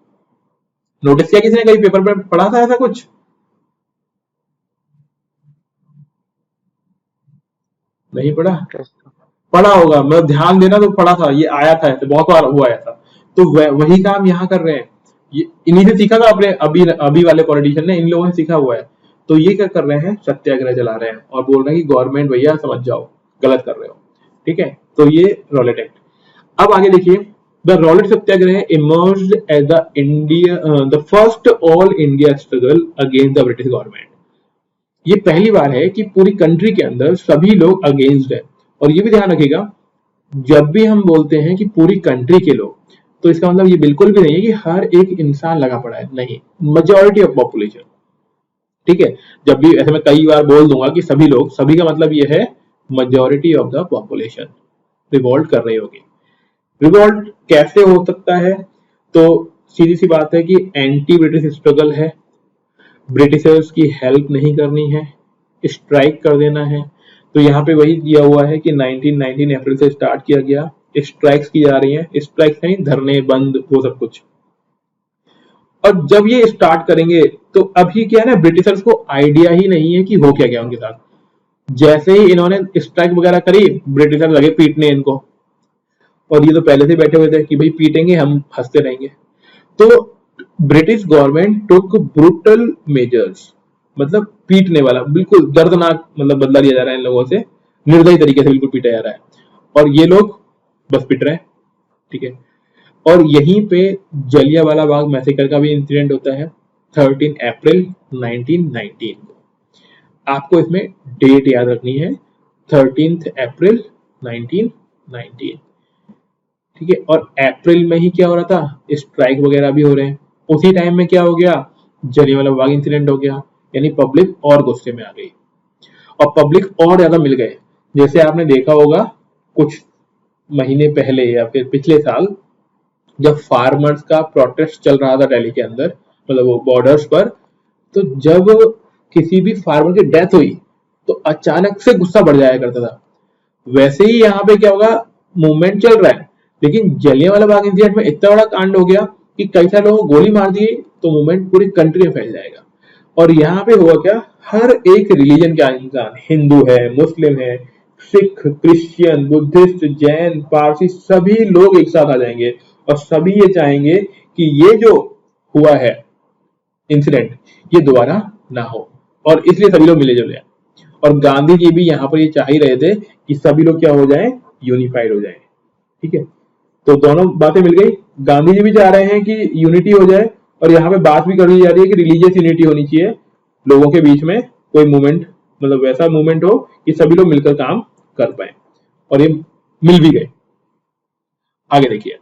नोटिस किया किसी ने कहीं पेपर में पढ़ा था ऐसा कुछ? नहीं पढ़ा? पढ़ा होगा, मतलब ध्यान देना तो पढ़ा था, ये आया था ऐसे बहुत बार हुआ ऐसा। तो वही काम यहाँ कर रहे हैं, ये इन्हीं से सीखा था अपने अभी वाले पॉलिटिशियन ने, इन लोगों ने सीखा हुआ है। तो ये क्या कर रहे हैं? सत्याग्रह चला रहे हैं और बोल रहे हैं कि गवर्नमेंट भैया समझ जाओ गलत कर रहे हो। ठीक है, तो ये रॉलेट एक्ट। अब आगे देखिए, the Rowlatt Satyagraha emerged as the first all India struggle against the British government. ये पहली बार है कि पूरी कंट्री के अंदर सभी लोग अगेंस्ट है। और ये भी ध्यान रखिएगा, जब भी हम बोलते हैं कि पूरी कंट्री के लोग, तो इसका मतलब ये बिल्कुल भी नहीं है कि हर एक इंसान लगा पड़ा है, नहीं, मेजॉरिटी ऑफ पॉपुलेशन। ठीक है, जब भी ऐसे मैं कई बार बोल दूंगा कि सभी लोग, सभी का मतलब ये है majority of the population revolt कर रही होगी। रिवोल्ट कैसे हो सकता है? तो सीधी सी बात है कि एंटी ब्रिटिश स्ट्रगल है, ब्रिटिशर्स की हेल्प नहीं करनी है, स्ट्राइक कर देना है। तो यहाँ पे वही दिया हुआ है कि 1919 अप्रैल से स्टार्ट किया गया स्ट्राइक्स की जा रही हैं, स्ट्राइक्स नहीं, धरने, बंद, वो सब कुछ। और जब ये स्टार्ट करेंगे तो अभी क्या है ना, ब्रिटिशर्स को आइडिया ही नहीं है कि हो क्या गया उनके साथ। जैसे ही इन्होंने स्ट्राइक वगैरह करी, ब्रिटिशर लगे पीटने इनको, और ये तो पहले से बैठे हुए थे कि भाई पीटेंगे, हम हंसते रहेंगे। तो ब्रिटिश गवर्नमेंट टुक ब्रूटल मेजर्स, मतलब पीटने वाला, बिल्कुल दर्दनाक, मतलब बदला लिया जा रहा है इन लोगों से, निर्दयी तरीके से बिल्कुल पीटा जा रहा है, और ये लोग बस पिट रहे हैं, ठीक है। और यहीं पे जलियांवाला बाग मैसेकर का भी इंसिडेंट होता है 13 अप्रैल 1919 को। आपको इसमें डेट याद रखनी है, 13 अप्रैल 1919, ठीक है। और अप्रैल में ही क्या हो रहा था, स्ट्राइक वगैरह भी हो रहे हैं। उसी टाइम में क्या हो गया, जलियांवाला बाग इंसिडेंट हो गया, यानी पब्लिक और गुस्से में आ गई और पब्लिक और ज्यादा मिल गए। जैसे आपने देखा होगा कुछ महीने पहले या फिर पिछले साल, जब फार्मर्स का प्रोटेस्ट चल रहा था दिल्ली के अंदर, मतलब वो बॉर्डर्स पर, तो जब किसी भी फार्मर की डेथ हुई तो अचानक से गुस्सा बढ़ जाया करता था। वैसे ही यहाँ पे क्या होगा, मूवमेंट चल रहा है, लेकिन जलियांवाला बाग इंसिडेंट में इतना बड़ा कांड हो गया कि कई सारे लोगों को गोली मार दी, तो मूवमेंट पूरी कंट्री में फैल जाएगा। और यहाँ पे हुआ क्या, हर एक रिलीजन का इंसान, हिंदू है, मुस्लिम है, सिख, क्रिश्चियन, बुद्धिस्ट, जैन, पारसी, सभी लोग एक साथ आ जाएंगे और सभी ये चाहेंगे कि ये जो हुआ है इंसिडेंट, ये दोबारा ना हो, और इसलिए सभी लोग मिले जुले हैं। और गांधी जी भी यहाँ पर ये चाह ही रहे थे कि सभी लोग क्या हो जाएं, यूनिफाइड हो जाएं, ठीक है। तो दोनों बातें मिल गई, गांधी जी भी चाह रहे हैं कि यूनिटी हो जाए, और यहाँ पे बात भी करी जा रही है कि रिलीजियस यूनिटी होनी चाहिए लोगों के बीच में, कोई मूवमेंट, मतलब वैसा मूवमेंट हो कि सभी लोग मिलकर काम कर पाए, और ये मिल भी गए। आगे देखिए,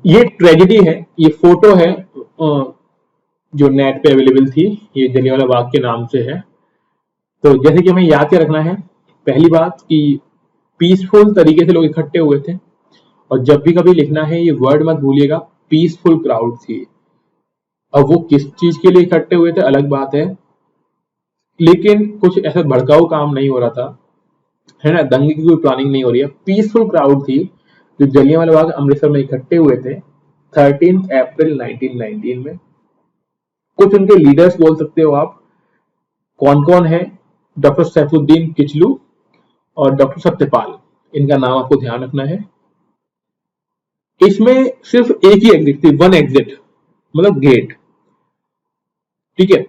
ये ट्रेजेडी है, ये फोटो है जो नेट पे अवेलेबल थी, ये जलियांवाला बाग के नाम से है। तो जैसे कि हमें याद क्या रखना है, पहली बात कि पीसफुल तरीके से लोग इकट्ठे हुए थे, और जब भी कभी लिखना है ये वर्ड मत भूलिएगा, पीसफुल क्राउड थी। अब वो किस चीज के लिए इकट्ठे हुए थे अलग बात है, लेकिन कुछ ऐसा भड़काऊ काम नहीं हो रहा था, है ना, दंगे की कोई प्लानिंग नहीं हो रही है, पीसफुल क्राउड थी जो जलियांवाला बाग अमृतसर में इकट्ठे हुए थे 13 अप्रैल 1919 में। कुछ उनके लीडर्स बोल सकते हो आप, कौन कौन है, डॉक्टर सैफुद्दीन किचलू और डॉक्टर सत्यपाल, इनका नाम आपको ध्यान रखना है। इसमें सिर्फ एक ही एग्जिट थी, वन एग्जिट, मतलब गेट, ठीक है।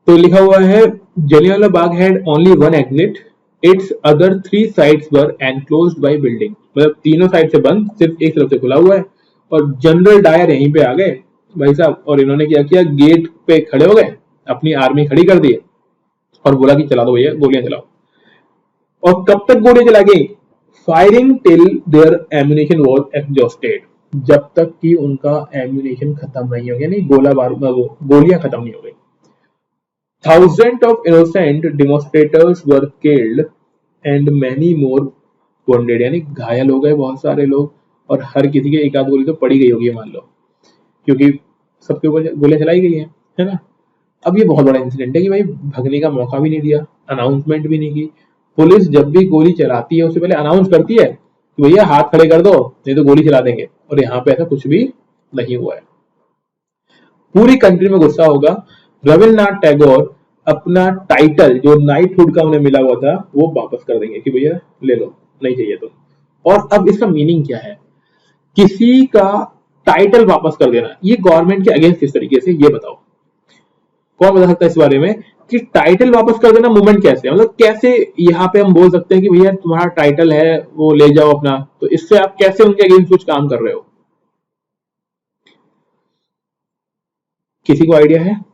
तो लिखा हुआ है Jallianwala Bagh had only one exit, its other three sides were enclosed by building, मतलब तीनों साइड से बंद, सिर्फ एक तरफ से खुला हुआ है। और जनरल डायर यहीं पे आ गए भाई साहब, और इन्होंने क्या किया, गेट पे खड़े हो गए, अपनी आर्मी खड़ी कर दी और बोला कि चला दो भैया, गोलियां चलाओ। और कब तक गोलियां चला गई, firing till their ammunition was exhausted, जब तक कि उनका एम्यूनिशन खत्म नहीं हो गया, नहीं गोला बारूद, गोलियां खत्म नहीं हो गई। Thousands of innocent demonstrators were killed and many more wounded, यानी घायल हो गए बहुत सारे लोग, और हर किसी के एक आध गोली तो पड़ी गई होगी मान लो, क्योंकि सबके ऊपर गोलियां चलाई गई हैं, है ना। अब ये बहुत बड़ा इंसिडेंट है कि भाई भगने का मौका भी नहीं दिया, अनाउंसमेंट भी नहीं की। पुलिस जब भी गोली चलाती है उससे पहले अनाउंस करती है कि भैया हाथ खड़े कर दो नहीं तो गोली चला देंगे, और यहाँ पे ऐसा कुछ भी नहीं हुआ है। पूरी कंट्री में गुस्सा होगा। रविन्द्रनाथ टैगोर अपना टाइटल जो नाइटहुड का उन्हें मिला हुआ था वो वापस कर देंगे कि भैया ले लो, नहीं चाहिए तुम। और अब इसका मीनिंग क्या है, किसी का टाइटल वापस कर देना, ये गवर्नमेंट के अगेंस्ट किस तरीके से, ये बताओ, कौन बता सकता है इस बारे में कि टाइटल वापस कर देना मूवमेंट कैसे, मतलब कैसे यहाँ पे हम बोल सकते हैं कि भैया तुम्हारा टाइटल है वो ले जाओ अपना, तो इससे आप कैसे उनके अगेंस्ट कुछ काम कर रहे हो, किसी को आइडिया है?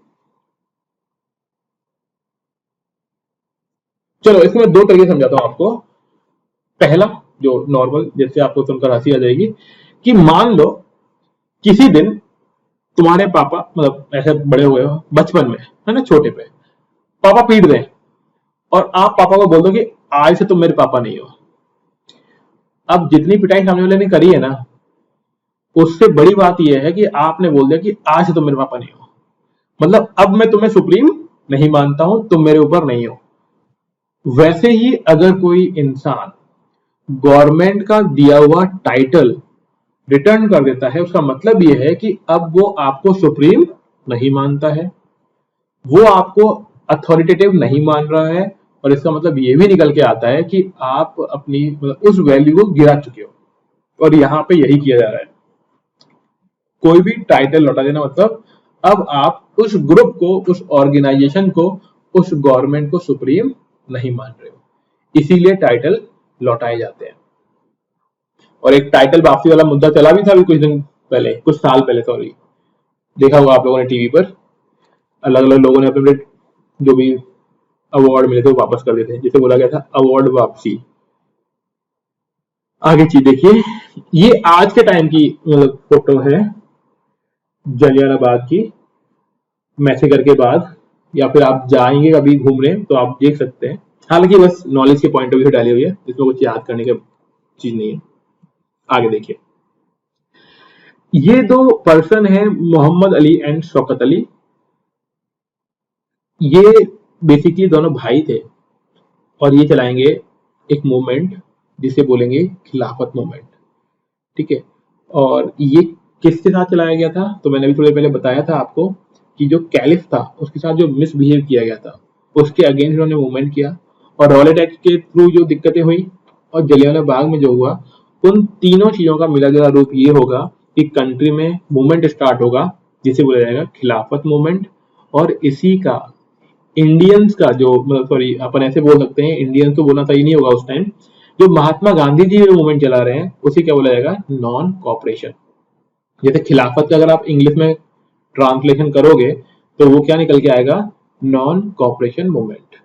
चलो इसको मैं दो तरीके समझाता हूं आपको। पहला जो नॉर्मल, जैसे आपको सुनकर हंसी आ जाएगी, कि मान लो किसी दिन तुम्हारे पापा, मतलब ऐसे बड़े हुए हो बचपन में, है ना, छोटे पे पापा पीट दें और आप पापा को बोल दो कि आज से तुम मेरे पापा नहीं हो। अब जितनी पिटाई सामने वाले ने करी है ना, उससे बड़ी बात यह है कि आपने बोल दिया कि आज से तुम मेरे पापा नहीं हो, मतलब अब मैं तुम्हें सुप्रीम नहीं मानता हूं, तुम मेरे ऊपर नहीं हो। वैसे ही अगर कोई इंसान गवर्नमेंट का दिया हुआ टाइटल रिटर्न कर देता है, उसका मतलब यह है कि अब वो आपको सुप्रीम नहीं मानता है, वो आपको अथॉरिटेटिव नहीं मान रहा है, और इसका मतलब ये भी निकल के आता है कि आप अपनी मतलब उस वैल्यू को गिरा चुके हो। और यहाँ पे यही किया जा रहा है, कोई भी टाइटल लौटा देना मतलब अब आप उस ग्रुप को, उस ऑर्गेनाइजेशन को, उस गवर्नमेंट को सुप्रीम नहीं मान रहे हो, इसीलिए टाइटल लौटाए जाते हैं। और एक टाइटल वापसी वाला मुद्दा चला भी था अभी कुछ दिन पहले, कुछ साल पहले, सॉरी, देखा होगा आप लोगों ने टीवी पर, अलग अलग लोगों ने अपने जो भी अवार्ड मिले थे वो वापस कर देते हैं, जिसे बोला गया था अवार्ड वापसी। आगे चीज देखिए, ये आज के टाइम की मतलब फोटो है जलियांवाला बाग की मैसेकर के बाद, या फिर आप जाएंगे कभी घूमने तो आप देख सकते हैं। हालांकि बस नॉलेज के पॉइंट ऑफ व्यू से डाली हुई है, इसमें कुछ याद करने की चीज नहीं है। आगे देखिए, ये दो पर्सन है मोहम्मद अली एंड शौकत अली। ये बेसिकली दोनों भाई थे और ये चलाएंगे एक मूवमेंट जिसे बोलेंगे खिलाफत मूवमेंट, ठीक है। और ये किसके साथ चलाया गया था, तो मैंने भी थोड़े पहले बताया था आपको कि जो कैलिफ था उसके साथ जो मिसबिहेव किया गया था उसके अगेंस्ट उन्होंने मूवमेंट किया, और रॉलेट एक्ट के थ्रू जो दिक्कतें हुई और जलियांवाला बाग में जो हुआ, उन तीनों चीजों का मिला जुला रूप ये होगा कि कंट्री में मूवमेंट स्टार्ट होगा जिसे बोला जाएगा खिलाफत मूवमेंट। और इसी का इंडियंस का जो मतलब सॉरी अपन ऐसे बोल सकते हैं, इंडियंस तो बोलना सही नहीं होगा उस टाइम, जो महात्मा गांधी जी मूवमेंट चला रहे हैं उसे क्या बोला जाएगा, नॉन कॉपरेशन। जैसे खिलाफत का अगर आप इंग्लिश में ट्रांसलेशन करोगे तो वो क्या निकल के आएगा, नॉन कॉपरेशन मूवमेंट,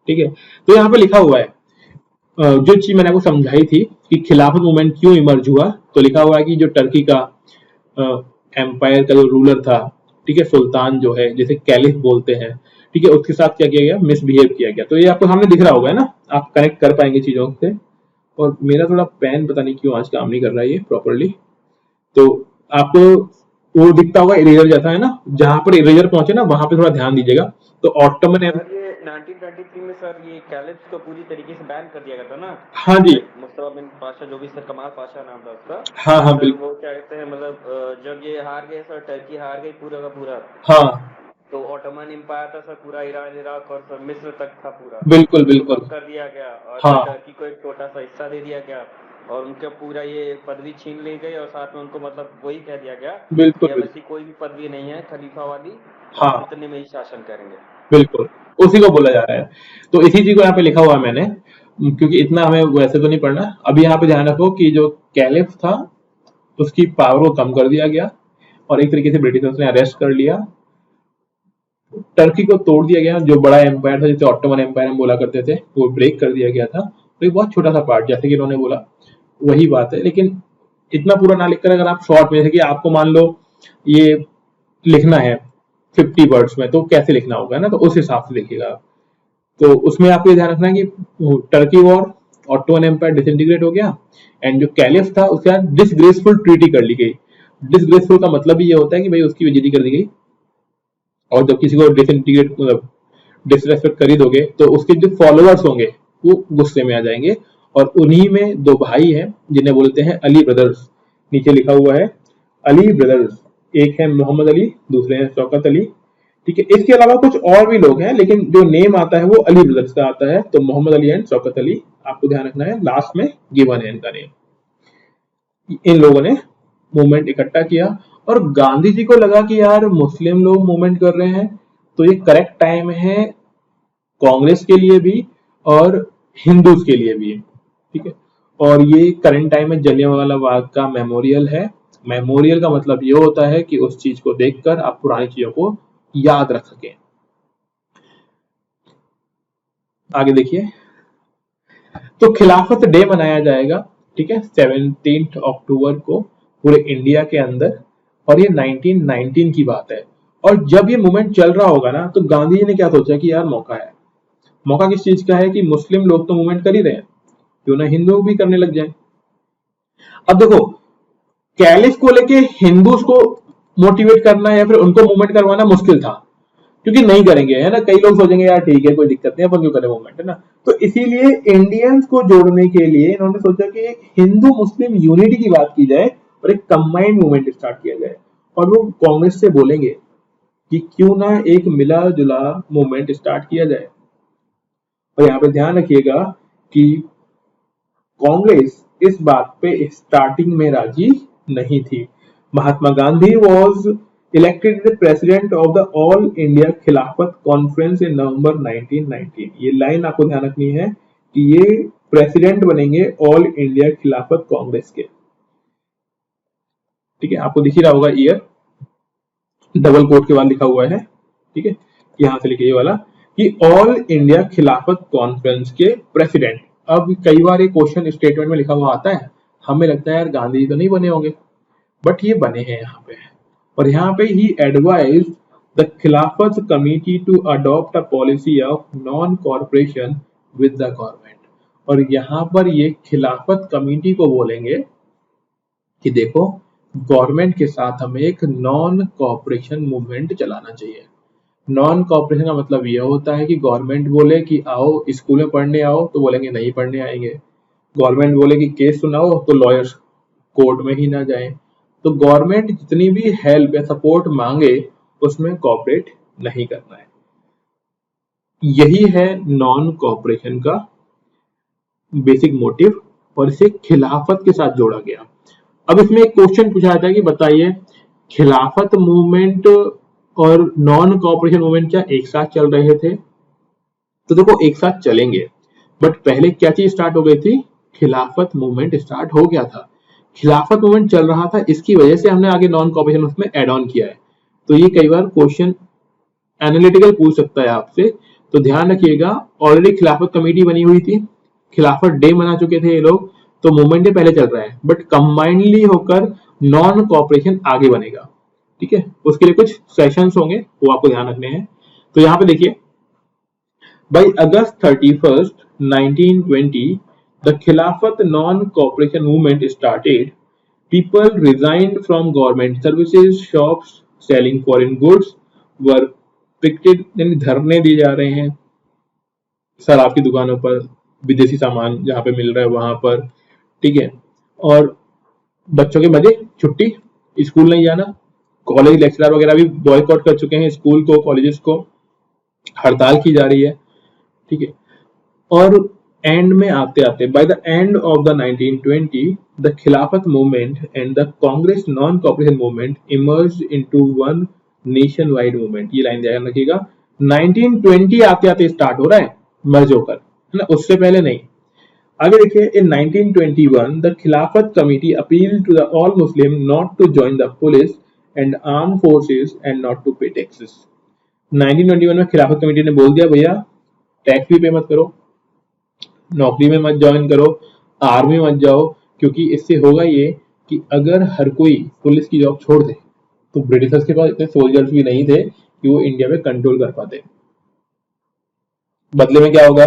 ठीक है। तो यहाँ पे लिखा हुआ है जो चीज मैंने आपको समझाई थी कि खिलाफत मूवमेंट क्यों इमर्ज हुआ, तो लिखा हुआ है कि जो टर्की का एम्पायर का जो रूलर था, ठीक है, सुल्तान जो है जिसे कैलिफ बोलते हैं, ठीक है, उसके साथ क्या किया गया, मिसबिहेव किया गया। तो ये आपको सामने दिख रहा होगा है ना, आप कनेक्ट कर पाएंगे चीजों से। और मेरा थोड़ा पेन पता नहीं क्यों आज काम नहीं कर रहा है ये प्रॉपरली, तो आपको वो दिखता होगा इरेजर जैसा है ना, जहां पर इरेजर पहुंचे ना वहां पे थोड़ा ध्यान दीजिएगा। तो ऑटोमन, सर ये 1923 में सर ये कैलिप्स को पूरी तरीके से बैन कर दिया गया था ना। हाँ जी, मुस्तफा बिन पाशा, जो भी सर कमाल पाशा नाम था उसका। हाँ हाँ सर बिल्कुल, वो क्या कहते हैं मतलब जब ये हार गए सर, टर्की हार गई पूरा का पूरा, हाँ तो ऑटोमन एम्पायर था सर पूरा, ईरान इराक और सर मिस्र तक था पूरा, बिल्कुल उसको बिल्कुल, कब्जा कर दिया गया और हाँ टर्की को एक छोटा सा हिस्सा दे दिया गया और उनका पूरा ये पदवी छीन ली गई और साथ में उनको मतलब वही कह दिया गया बिल्कुल कि अब बिल्कुल, ऐसी कोई भी पदवी नहीं है खलीफा वाली, हाँ हम इतने में ही शासन करेंगे। बिल्कुल, उसी को बोला जा रहा है। तो इसी चीज को यहाँ पे लिखा हुआ है मैंने, क्योंकि इतना हमें वैसे तो नहीं पढ़ना। अभी यहाँ पे ध्यान रखो कि जो कैलिफ था उसकी पावर को कम कर दिया गया और एक तरीके से ब्रिटिशर्स ने अरेस्ट कर लिया, टर्की को तोड़ दिया गया, जो बड़ा एम्पायर था जिसे ऑटोमन एम्पायर हम बोला करते थे वो ब्रेक कर दिया गया था। तो एक बहुत छोटा सा पार्ट जैसे कि इन्होंने बोला वही बात है, लेकिन इतना पूरा ना लिखकर अगर आप शॉर्ट में, जैसे कि आपको मान लो ये लिखना है 50 वर्ड्स में, तो कैसे लिखना होगा ना, तो उस हिसाब से लिखिएगा आप। तो उसमें आपको ये ध्यान रखना है कि Turkey war, Ottoman empire disintegrate हो गया, एंड जो कैलिफ था उसके साथ डिसग्रेसफुल ट्रीटी कर ली गई। डिसग्रेसफुल का मतलब ही ये होता है कि भाई उसकी बेइज्जती कर दी गई, और जब किसी को डिसइंटीग्रेट मतलब डिसरेस्पेक्ट कर ही दोगे तो उसके जो फॉलोअर्स होंगे वो गुस्से में आ जाएंगे। और उन्हीं में दो भाई हैं जिन्हें बोलते हैं अली ब्रदर्स, नीचे लिखा हुआ है अली ब्रदर्स, एक है मोहम्मद अली, दूसरे हैं शौकत अली, ठीक है। इसके अलावा कुछ और भी लोग हैं लेकिन जो नेम आता है वो अली ब्रदर्स का आता है, तो मोहम्मद अली एंड शौकत अली आपको ध्यान रखना है, लास्ट में गिवन है इनका नेम। इन लोगों ने मूवमेंट इकट्ठा किया और गांधी जी को लगा कि यार मुस्लिम लोग मूवमेंट कर रहे हैं तो ये करेक्ट टाइम है कांग्रेस के लिए भी और हिंदूज के लिए भी, ठीक है। और ये करंट टाइम में जलियांवाला बाग का मेमोरियल है। मेमोरियल का मतलब ये होता है कि उस चीज को देखकर आप पुरानी चीजों को याद रख सकें। आगे देखिए, तो खिलाफत डे मनाया जाएगा, ठीक है, 17 अक्टूबर को पूरे इंडिया के अंदर, और ये 1919 की बात है। और जब ये मूवमेंट चल रहा होगा ना तो गांधी जी ने क्या सोचा कि यार मौका है, मौका किस चीज का है कि मुस्लिम लोग तो मूवमेंट कर ही रहे हैं, क्यों ना हिंदू भी करने लग जाए। अब देखो, कैलिफ को लेके हिंदूज को मोटिवेट करना या फिर उनको मूवमेंट करवाना मुश्किल था, क्योंकि नहीं करेंगे, है ना। कई लोग सोचेंगे यार ठीक है कोई दिक्कत नहीं, अपन क्यों करें मूवमेंट, है ना। तो इसीलिए इंडियंस को जोड़ने के लिए इन्होंने सोचा कि एक हिंदू मुस्लिम यूनिटी की बात की जाए और एक कंबाइंड मूवमेंट स्टार्ट किया जाए। और वो कांग्रेस से बोलेंगे कि क्यों ना एक मिला जुला मूवमेंट स्टार्ट किया जाए। और यहाँ पे ध्यान रखिएगा कि कांग्रेस इस बात पे स्टार्टिंग में राजी नहीं थी। Mahatma Gandhi was elected the president of the all India Khilafat conference in November 1919। ये लाइन आपको ध्यान रखनी है कि ये प्रेसिडेंट बनेंगे ऑल इंडिया खिलाफत कांग्रेस के, ठीक है। आपको दिख ही रहा होगा ईयर, डबल कोट के बाद लिखा हुआ है, ठीक है। यहां से लिखिए ये वाला कि ऑल इंडिया खिलाफत कॉन्फ्रेंस के प्रेसिडेंट। अब कई बार एक क्वेश्चन स्टेटमेंट में लिखा हुआ आता है, हमें लगता है यार गांधी जी तो नहीं बने होंगे, बट ये बने हैं यहाँ पे। और यहाँ पे ही advise the Khilafat committee to adopt a policy of non corporation with the government. और यहाँ पर ये खिलाफत कमिटी को बोलेंगे कि देखो गवर्नमेंट के साथ हमें एक नॉन कॉर्पोरेशन मूवमेंट चलाना चाहिए। नॉन कॉर्पोरेशन का मतलब यह होता है कि गवर्नमेंट बोले कि आओ स्कूल में पढ़ने आओ, तो बोलेंगे नहीं पढ़ने आएंगे। गवर्नमेंट बोले कि केस सुनाओ, तो लॉयर्स कोर्ट में ही ना जाए। तो गवर्नमेंट जितनी भी हेल्प या सपोर्ट मांगे उसमें कॉर्पोरेट नहीं करना है। यही है नॉन कॉर्पोरेशन का बेसिक मोटिव, और इसे खिलाफत के साथ जोड़ा गया। अब इसमें एक क्वेश्चन पूछा जाता है कि बताइए खिलाफत मूवमेंट और नॉन कॉर्पोरेशन मूवमेंट क्या एक साथ चल रहे थे? तो देखो एक साथ चलेंगे, बट पहले क्या चीज स्टार्ट हो गई थी? खिलाफत मूवमेंट स्टार्ट हो गया था। खिलाफत मूवमेंट चल रहा था, इसकी वजह से हमने आगे नॉन कॉर्पोरेशन उसमें एड ऑन किया है। तो ये कई बार क्वेश्चन एनालिटिकल पूछ सकता है आपसे, तो ध्यान रखिएगा। ऑलरेडी खिलाफत कमेटी बनी हुई थी, खिलाफत डे मना चुके थे ये लोग, तो मूवमेंट डे पहले चल रहा है, बट कंबाइंडली होकर नॉन कॉर्पोरेशन आगे बनेगा, ठीक है। उसके लिए कुछ सेशंस होंगे, वो आपको ध्यान रखने हैं। तो यहाँ पे देखिए, by August 31st 1920 the Khilafat non-cooperation movement started. People resigned from government services, shops selling foreign goods were picketed, यानी धरने दिए जा रहे हैं शराब की दुकानों पर, विदेशी सामान जहां पे मिल रहा है वहां पर, ठीक है। और बच्चों के मजे, छुट्टी, स्कूल नहीं जाना। कॉलेज लेक्चरर वगैरह भी बॉयकॉट कर चुके हैं स्कूल को, कॉलेजेस को, हड़ताल की जा रही है, ठीक है। और एंड में आते आते by the end of the 1920 the Khilafat movement and the Congress non corporation movement emerged into one nationwide movement. ये लाइन ध्यान रखिएगा, 1920 आते आते स्टार्ट हो रहा है मर्ज होकर, है ना, उससे पहले नहीं। आगे देखिए, in 1921 the Khilafat committee appeal to the all Muslim not to join the police and arm forces and not to pay taxes. 1921 में खिलाफत कमेटी ने बोल दिया भैया टैक्स भी पे मत करो, नौकरी में मत ज्वाइन करो, आर्मी मत जाओ, क्योंकि इससे होगा ये कि अगर हर कोई पुलिस की जॉब छोड़ दे तो ब्रिटिशर्स के पास इतने सोल्जर्स भी नहीं थे कि वो इंडिया में कंट्रोल कर पाते। बदले में क्या होगा?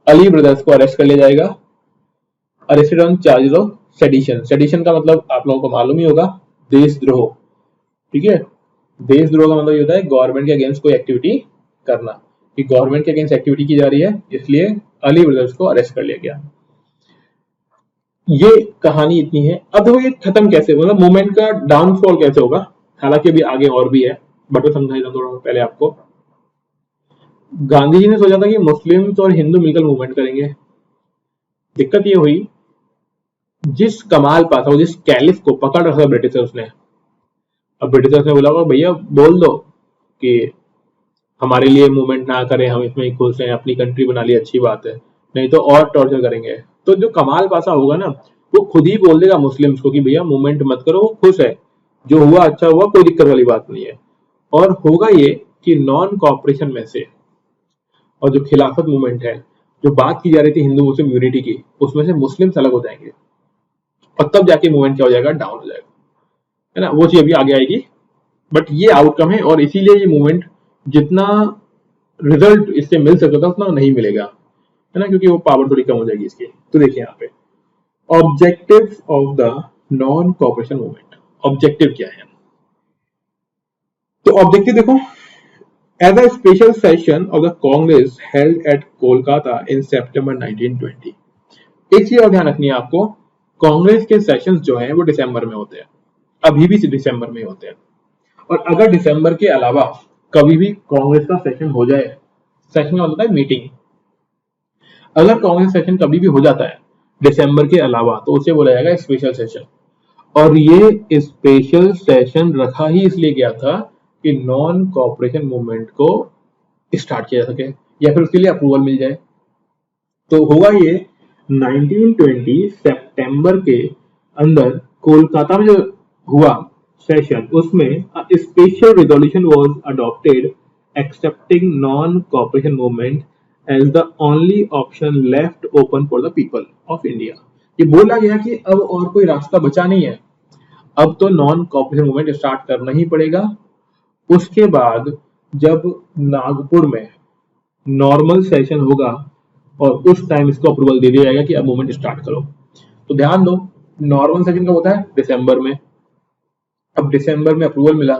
अली ब्रदर्स को अरेस्ट कर लिया जाएगा, arrested on charges of sedition. Sedition का मतलब आप लोगों को मालूम ही होगा, देशद्रोह, ठीक है। देशद्रोह का मतलब ये होता है गवर्नमेंट के अगेंस्ट कोई एक्टिविटी करना, कि गवर्नमेंट के अगेंस्ट एक्टिविटी की जा रही है, इसलिए अली ब्रदर्स को अरेस्ट कर लिया गया। ये कहानी इतनी है। अब देखो ये खत्म कैसे, मतलब मूवमेंट का डाउनफॉल कैसे होगा, हालांकि अभी आगे और भी है, बट मैं समझा देता हूं थोड़ा पहले आपको। गांधी जी ने सोचा था कि मुस्लिम्स और हिंदू मिलकर मूवमेंट करेंगे। दिक्कत ये हुई, जिस कमाल पासा, जिस कैलिफ को पकड़ रखा था ब्रिटिशर्स ने, अब ब्रिटिशर्स ने बोला भैया बोल दो कि हमारे लिए मूवमेंट ना करें, हम इसमें ही खुश हैं, अपनी कंट्री बना ली, अच्छी बात है, नहीं तो और टॉर्चर करेंगे। तो जो कमाल पासा होगा ना, वो खुद ही बोल देगा मुस्लिम्स को कि भैया मूवमेंट मत करो, वो खुश है, जो हुआ अच्छा हुआ, कोई दिक्कत वाली बात नहीं है। और होगा ये कि नॉन कॉर्पोरेशन में से, और जो खिलाफत मूवमेंट है, जो बात की जा रही थी हिंदू मुस्लिम यूनिटी की, उसमें से मुस्लिम्स अलग हो जाएंगे, और तब जाके मूवमेंट क्या हो जाएगा? डाउन हो जाएगा, है ना। वो चीज अभी आगे आएगी, बट ये आउटकम है, और इसीलिए ये मूवमेंट जितना रिजल्ट इससे मिल सकता था उतना नहीं मिलेगा, है ना, क्योंकि वो पावर थोड़ी कम हो जाएगी इसकी। तो देखिए यहाँ पे objective of the non corporation movement, objective क्या है? तो ऑब्जेक्टिव देखो, as a special session of the Congress held at Kolkata in September 1920। एक चीज और ध्यान रखनी है आपको, कांग्रेस के सेशंस जो हैं वो दिसंबर में होते हैं, अभी भी दिसंबर में होते हैं। और अगर दिसंबर के अलावा कभी भी कांग्रेस का सेशन हो जाए, सेशन का मतलब है मीटिंग, अगर कांग्रेस सेशन कभी भी हो जाता है दिसंबर के अलावा तो उसे बोला जाएगा स्पेशल सेशन। और ये स्पेशल सेशन रखा ही इसलिए गया था कि नॉन कॉपरेशन मूवमेंट को स्टार्ट किया जा सके या फिर उसके लिए अप्रूवल मिल जाए। तो होगा ये 1920 सितंबर के अंदर कोलकाता में जो हुआ सेशन, उसमें special resolution was adopted excepting non cooperation movement as the only option left open for the people of India. ये बोला गया कि अब और कोई रास्ता बचा नहीं है, अब तो नॉन कॉपरेशन मूवमेंट स्टार्ट करना ही पड़ेगा। उसके बाद जब नागपुर में नॉर्मल सेशन होगा और उस टाइम इसको अप्रूवल दे दिया जाएगा कि अब मूवमेंट स्टार्ट करो। तो ध्यान दो, नॉर्मल सेशन कब होता है? दिसंबर में। अब दिसंबर में अप्रूवल मिला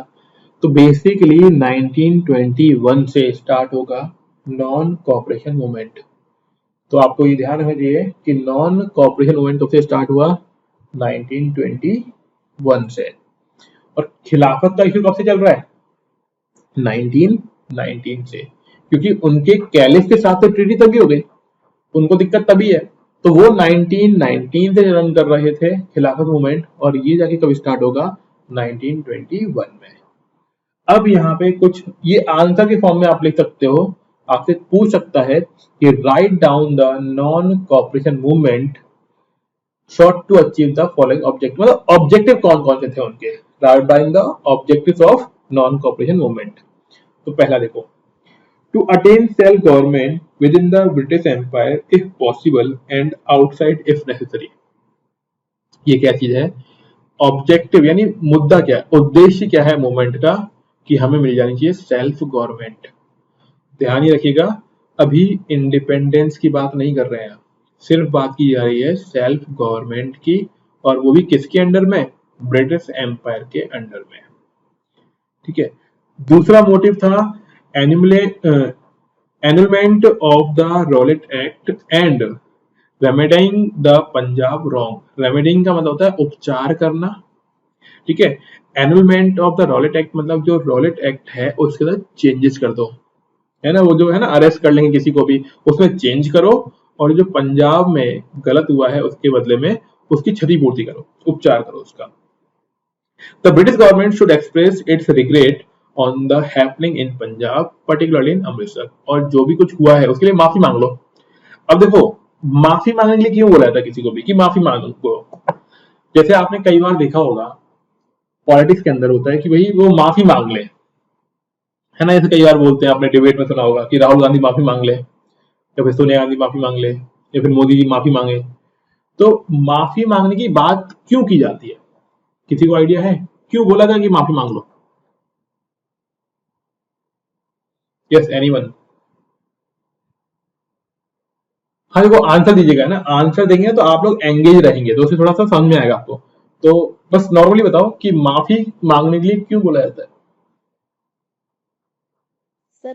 तो बेसिकली 1921 से स्टार्ट होगा नॉन कॉपरेशन मूवमेंट। तो आपको ये ध्यान रखना चाहिए कि नॉन कॉपरेशन मूवमेंट कब से स्टार्ट हुआ? 1921 से। और खिलाफत का इश्यू कब से चल रहा है? 1919 से, क्योंकि उनके कैलिफ के साथ तो ट्रीटी तभी हो गई, उनको दिक्कत तभी है। तो वो 1919 से रन कर रहे थे खिलाफत मूवमेंट, और ये जाके कब स्टार्ट होगा? 1921 में। अब यहाँ पे कुछ ये आंसर के फॉर्म में आप लिख सकते हो, आपसे पूछ सकता है कि write down the non cooperation movement sought to achieve the following objective। मतलब ऑब्जेक्टिव कौन कौन से थे उनके? Write down the objectives of non cooperation movement. तो पहला देखो, to attain self government within the British Empire if possible and outside if necessary। ये क्या चीज है? ऑब्जेक्टिव यानी मुद्दा क्या है, उद्देश्य क्या है मूवमेंट का? कि हमें मिल जानी चाहिए सेल्फ गवर्नमेंट। ध्यान ही रखिएगा, अभी इंडिपेंडेंस की बात नहीं कर रहे हैं, सिर्फ बात की जा रही है सेल्फ गवर्नमेंट की, और वो भी किसके अंडर में? ब्रिटिश एम्पायर के अंडर में। ठीक है। दूसरा मोटिव था annulment of the Rowlatt act and remedying the Punjab wrong. Remedying का मतलब होता है उपचार करना। ठीक है। Annulment of the Rowlatt act मतलब जो रॉलेट एक्ट है उसके अंदर चेंजेस कर दो, है ना, वो जो है ना अरेस्ट कर लेंगे किसी को भी, उसमें चेंज करो, और जो पंजाब में गलत हुआ है उसके बदले में उसकी क्षतिपूर्ति करो, उपचार करो उसका। The British government should express it's regret on the happening in Punjab particularly in Amritsar. और जो भी कुछ हुआ है उसके लिए माफी मांग लो। अब देखो, माफी मांगने के लिए क्यों बोला था किसी को भी कि माफी मांगो? जैसे आपने कई बार देखा होगा पॉलिटिक्स के अंदर होता है कि भाई वो माफी मांग ले, है ना, ऐसे कई बार बोलते हैं, आपने डिबेट में सुना होगा कि राहुल गांधी माफी मांग ले, या फिर सोनिया गांधी माफी मांग ले, या फिर मोदी जी माफी मांगे। तो माफी मांगने की बात क्यों की जाती है? किसी को आइडिया है क्यों बोला था कि माफी मांग लो? Yes, anyone? हाँ देखो, आंसर दीजिएगा ना, आंसर देंगे तो आप लोग एंगेज रहेंगे तो उससे थोड़ा सा समझ में आएगा आपको। तो बस नॉर्मली बताओ कि माफी मांगने के लिए क्यों बोला जाता है? सर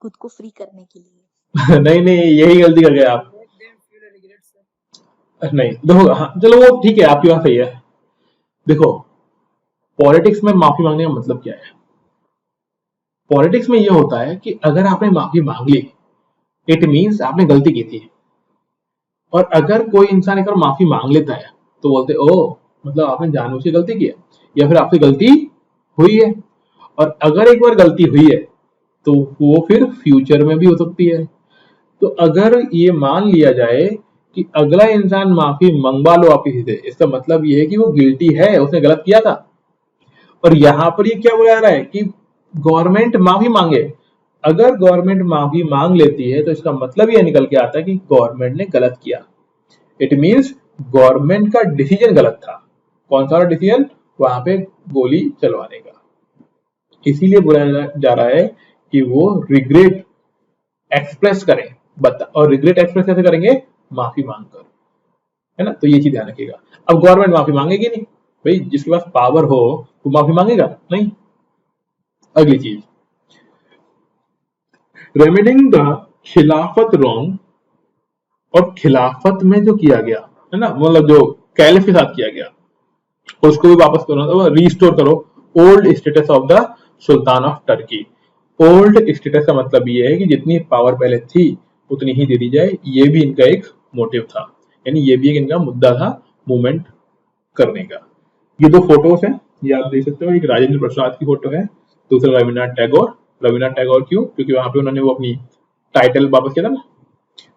खुद को फ्री करने के लिए। नहीं नहीं, यही गलती कर गए आप। नहीं देखो, हाँ चलो वो ठीक है, आपकी बात सही है। देखो, पॉलिटिक्स में माफी मांगने का मतलब क्या है? पॉलिटिक्स में ये होता है कि अगर आपने माफी मांग ली, इट मीन्स आपने गलती की थी। और अगर कोई इंसान एक बार माफी मांग लेता है तो बोलते ओ मतलब आपने जानबूझ के गलती की है, या फिर आपसे गलती हुई है। और अगर एक बार गलती हुई है तो वो फिर फ्यूचर में भी हो सकती है। तो अगर ये मान लिया जाए कि अगला इंसान माफी मंगवा लो आप किसी से, इसका मतलब ये है कि वो गिल्टी है, उसने गलत किया था। और यहाँ पर ये क्या बोला जा रहा है कि गवर्नमेंट माफी मांगे। अगर गवर्नमेंट माफी मांग लेती है तो इसका मतलब ये निकल के आता है कि गवर्नमेंट ने गलत किया। इट मीन्स गवर्नमेंट का डिसीजन गलत था। कौन सा डिसीजन? वहां पे गोली चलवाने का। इसीलिए बोला जा रहा है कि वो रिग्रेट एक्सप्रेस करें। और रिग्रेट एक्सप्रेस कैसे करेंगे? माफी मांगकर, है ना। तो ये चीज ध्यान रखिएगा। अब गवर्नमेंट माफी मांगेगी नहीं, भाई जिसके पास पावर हो वो माफी मांगेगा नहीं। अगली चीज, रेमेडिंग द खिलाफत रॉन्ग, और खिलाफत में जो किया गया है ना, मतलब जो कैलिफ के साथ किया गया उसको भी वापस करो, तो रिस्टोर करो old status of the sultan of Turkey. Old status का मतलब ये है कि जितनी पावर पहले थी उतनी ही दे दी जाए, ये भी इनका एक मोटिव था, यानी ये भी एक इनका मुद्दा था मूवमेंट करने का। ये दो फोटोज हैं, ये आप देख सकते हो, एक राजेंद्र प्रसाद की फोटो है, दूसरा रविन्द्रनाथ टैगोर। रविन्द्रनाथ टैगोर क्यों? क्योंकि वहां पे उन्होंने वो अपनी टाइटल वापस किया था ना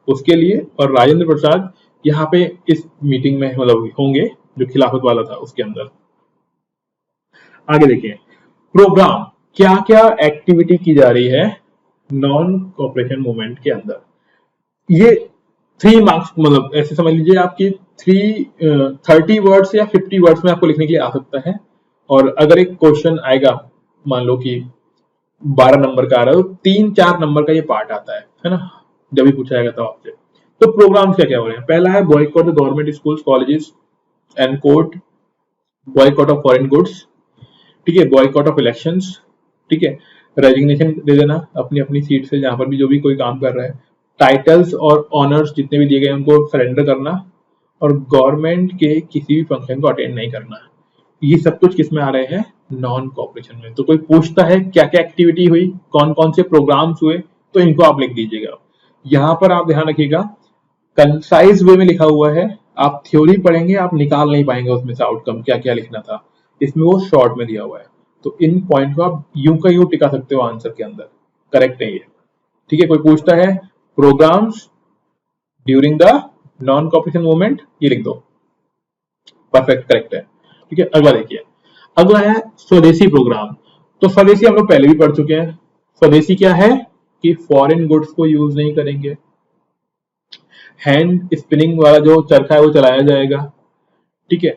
उसके लिए, और राजेंद्र प्रसाद यहाँ पे इस मीटिंग में मतलब होंगे जो खिलाफत वाला था उसके अंदर। आगे देखिए प्रोग्राम, क्या क्या एक्टिविटी की जा रही है नॉन कोऑपरेशन मूवमेंट के अंदर। ये 3 मार्क्स, मतलब ऐसे समझ लीजिए आपकी 30 वर्ड्स या 50 वर्ड्स में आपको लिखने के लिए आ सकता है। और अगर एक क्वेश्चन आएगा, मान लो कि 12 नंबर का आ रहा है, तो 3-4 नंबर का ये पार्ट आता है ना, जब भी पूछा जाएगा तो आपसे। तो प्रोग्राम्स क्या क्या हो रहे हैं? पहला है boycott the government schools colleges and court, boycott of foreign goods, ठीक है, बॉयकॉट ऑफ इलेक्शंस, ठीक है, रेजिग्नेशन दे देना अपनी अपनी सीट से जहां पर भी जो भी कोई काम कर रहा है, टाइटल्स और ऑनर्स जितने भी दिए गए उनको सरेंडर करना, और गवर्नमेंट के किसी भी फंक्शन को अटेंड नहीं करना। ये सब कुछ किस में आ रहे हैं? नॉन कोऑपरेशन में। तो कोई पूछता है क्या क्या एक्टिविटी हुई, कौन कौन से प्रोग्राम्स हुए, तो इनको आप लिख दीजिएगा। यहाँ पर आप ध्यान रखिएगा कंसाइज वे में लिखा हुआ है, आप थ्योरी पढ़ेंगे आप निकाल नहीं पाएंगे उसमें से आउटकम क्या क्या लिखना था, इसमें वो शॉर्ट में दिया हुआ है। तो इन पॉइंट को आप यूं का यूं टिका सकते हो आंसर के अंदर, करेक्ट है ये, ठीक है। कोई पूछता है programmes during the non cooperation movement, ये लिख दो, परफेक्ट, करेक्ट है, ठीक है। अगला देखिए, अगला है स्वदेशी प्रोग्राम। तो स्वदेशी हम लोग पहले भी पढ़ चुके हैं। स्वदेशी क्या है कि फॉरेन गुड्स को यूज नहीं करेंगे, हैंड स्पिनिंग वाला जो चरखा है वो चलाया जाएगा, ठीक है,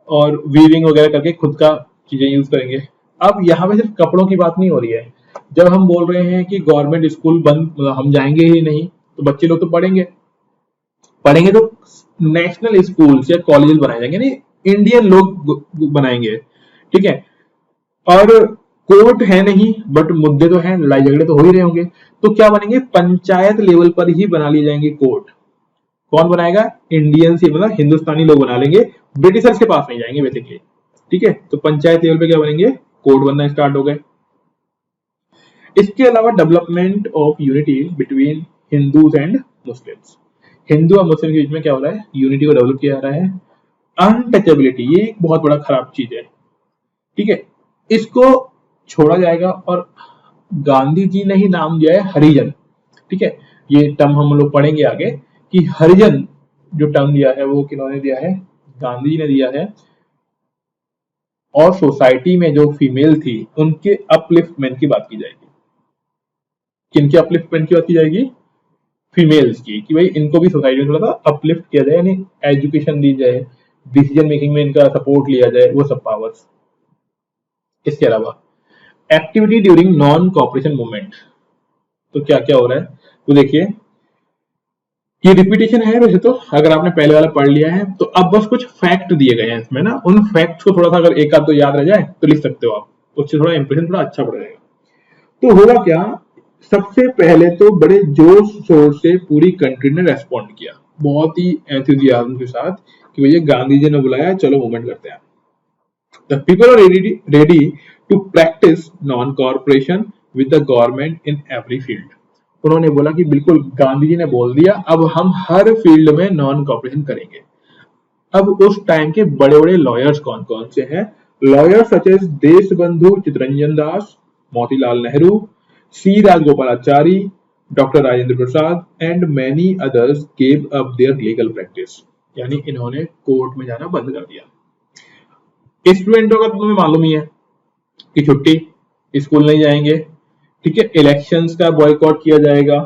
और वीविंग वगैरह करके खुद का चीजें यूज करेंगे। अब यहाँ पे सिर्फ कपड़ों की बात नहीं हो रही है, जब हम बोल रहे हैं कि गवर्नमेंट स्कूल बंद, मतलब हम जाएंगे ही नहीं, तो बच्चे लोग तो पढ़ेंगे तो नेशनल स्कूल्स या कॉलेजेस बनाए जाएंगे, नहीं इंडियन लोग बनाएंगे, ठीक है। और कोर्ट है नहीं, बट मुद्दे तो हैं, लड़ाई झगड़े तो हो ही रहे होंगे, तो क्या बनेंगे? पंचायत लेवल पर ही बना लिए जाएंगे कोर्ट। कौन बनाएगा? इंडियंस ही, मतलब हिंदुस्तानी लोग बना लेंगे, ब्रिटिशर्स के पास नहीं जाएंगे बेसिकली, ठीक है। तो पंचायत लेवल पे क्या बनेंगे? कोर्ट बनना स्टार्ट हो गए। इसके अलावा development of unity between Hindus and Muslims, Hindu और मुस्लिम के बीच में क्या हो रहा है? यूनिटी को डेवलप किया जा रहा है। अनटचेबिलिटी, ये एक बहुत बड़ा खराब चीज है, ठीक है, इसको छोड़ा जाएगा। और गांधी जी ने ही नाम दिया है हरिजन, ठीक है, ये टर्म हम लोग पढ़ेंगे आगे कि हरिजन जो टर्म दिया है वो किन्होंने दिया है? गांधी जी ने दिया है। और सोसाइटी में जो फीमेल थी उनके अपलिफ्टमेंट की बात की जाएगी। किनके अपलिफ्टमेंट की बात की जाएगी? फीमेल्स की, कि भाई इनको भी सोसाइटी में थोड़ा सा अपलिफ्ट किया जाए, यानी एजुकेशन दी जाए, डिसीजन मेकिंग में इनका सपोर्ट लिया जाए, वो सब पावर्स। इसके अलावा activity during non cooperation movement, तो क्या क्या हो रहा है वो देखिए। ये रिपीटेशन है वैसे तो, अगर आपने पहले वाला पढ़ लिया है तो अब बस कुछ फैक्ट दिए गए हैं इसमें ना, उन फैक्ट्स को थोड़ा सा अगर एक आध तो याद रह जाए तो लिख सकते हो आप, उससे थोड़ा इंप्रेशन थोड़ा अच्छा पड़ जाएगा। तो होगा क्या, सबसे पहले तो बड़े जोर शोर से पूरी कंट्री ने रेस्पॉन्ड किया, बहुत ही एंथुसियाज्म के साथ कि भैया गांधी जी ने बुलाया, चलो मूवमेंट करते हैं। The people are ready to practise non corporation with the government in every field. उन्होंने बोला कि बिल्कुल गांधी जी ने बोल दिया, अब हम हर फील्ड में नॉन कॉर्पोरेशन करेंगे। अब उस टाइम के बड़े बड़े लॉयर्स कौन कौन से हैं? Lawyers such as Deshbandhu Chittaranjan Das, Motilal Nehru, C Rajagopalachari, doctor Rajendra Prasad and many others gave up their legal practice, यानी इन्होंने कोर्ट में जाना बंद कर दिया। स्टूडेंटों का तुम्हें मालूम ही है कि छुट्टी, स्कूल नहीं जाएंगे, ठीक है, इलेक्शंस का बॉयकॉट किया जाएगा,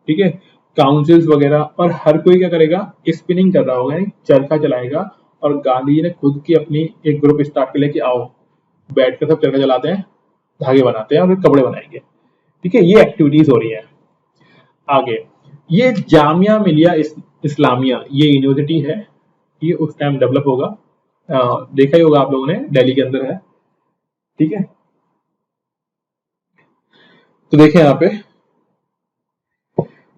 ठीक है, काउंसिल्स वगैरह, और हर कोई क्या करेगा? स्पिनिंग कर रहा होगा, चरखा चलाएगा। और गांधी जी ने खुद की अपनी एक ग्रुप स्टार्ट कर लिया कि आओ बैठकर सब चरखा चलाते हैं, धागे बनाते हैं और फिर कपड़े बनाएंगे, ठीक है। ये एक्टिविटीज हो रही है। आगे ये जामिया मिलिया इस्लामिया, ये यूनिवर्सिटी है, ये उस टाइम डेवलप होगा, देखा ही होगा आप लोगों ने, दिल्ली के अंदर है, ठीक है। तो देखें यहाँ पे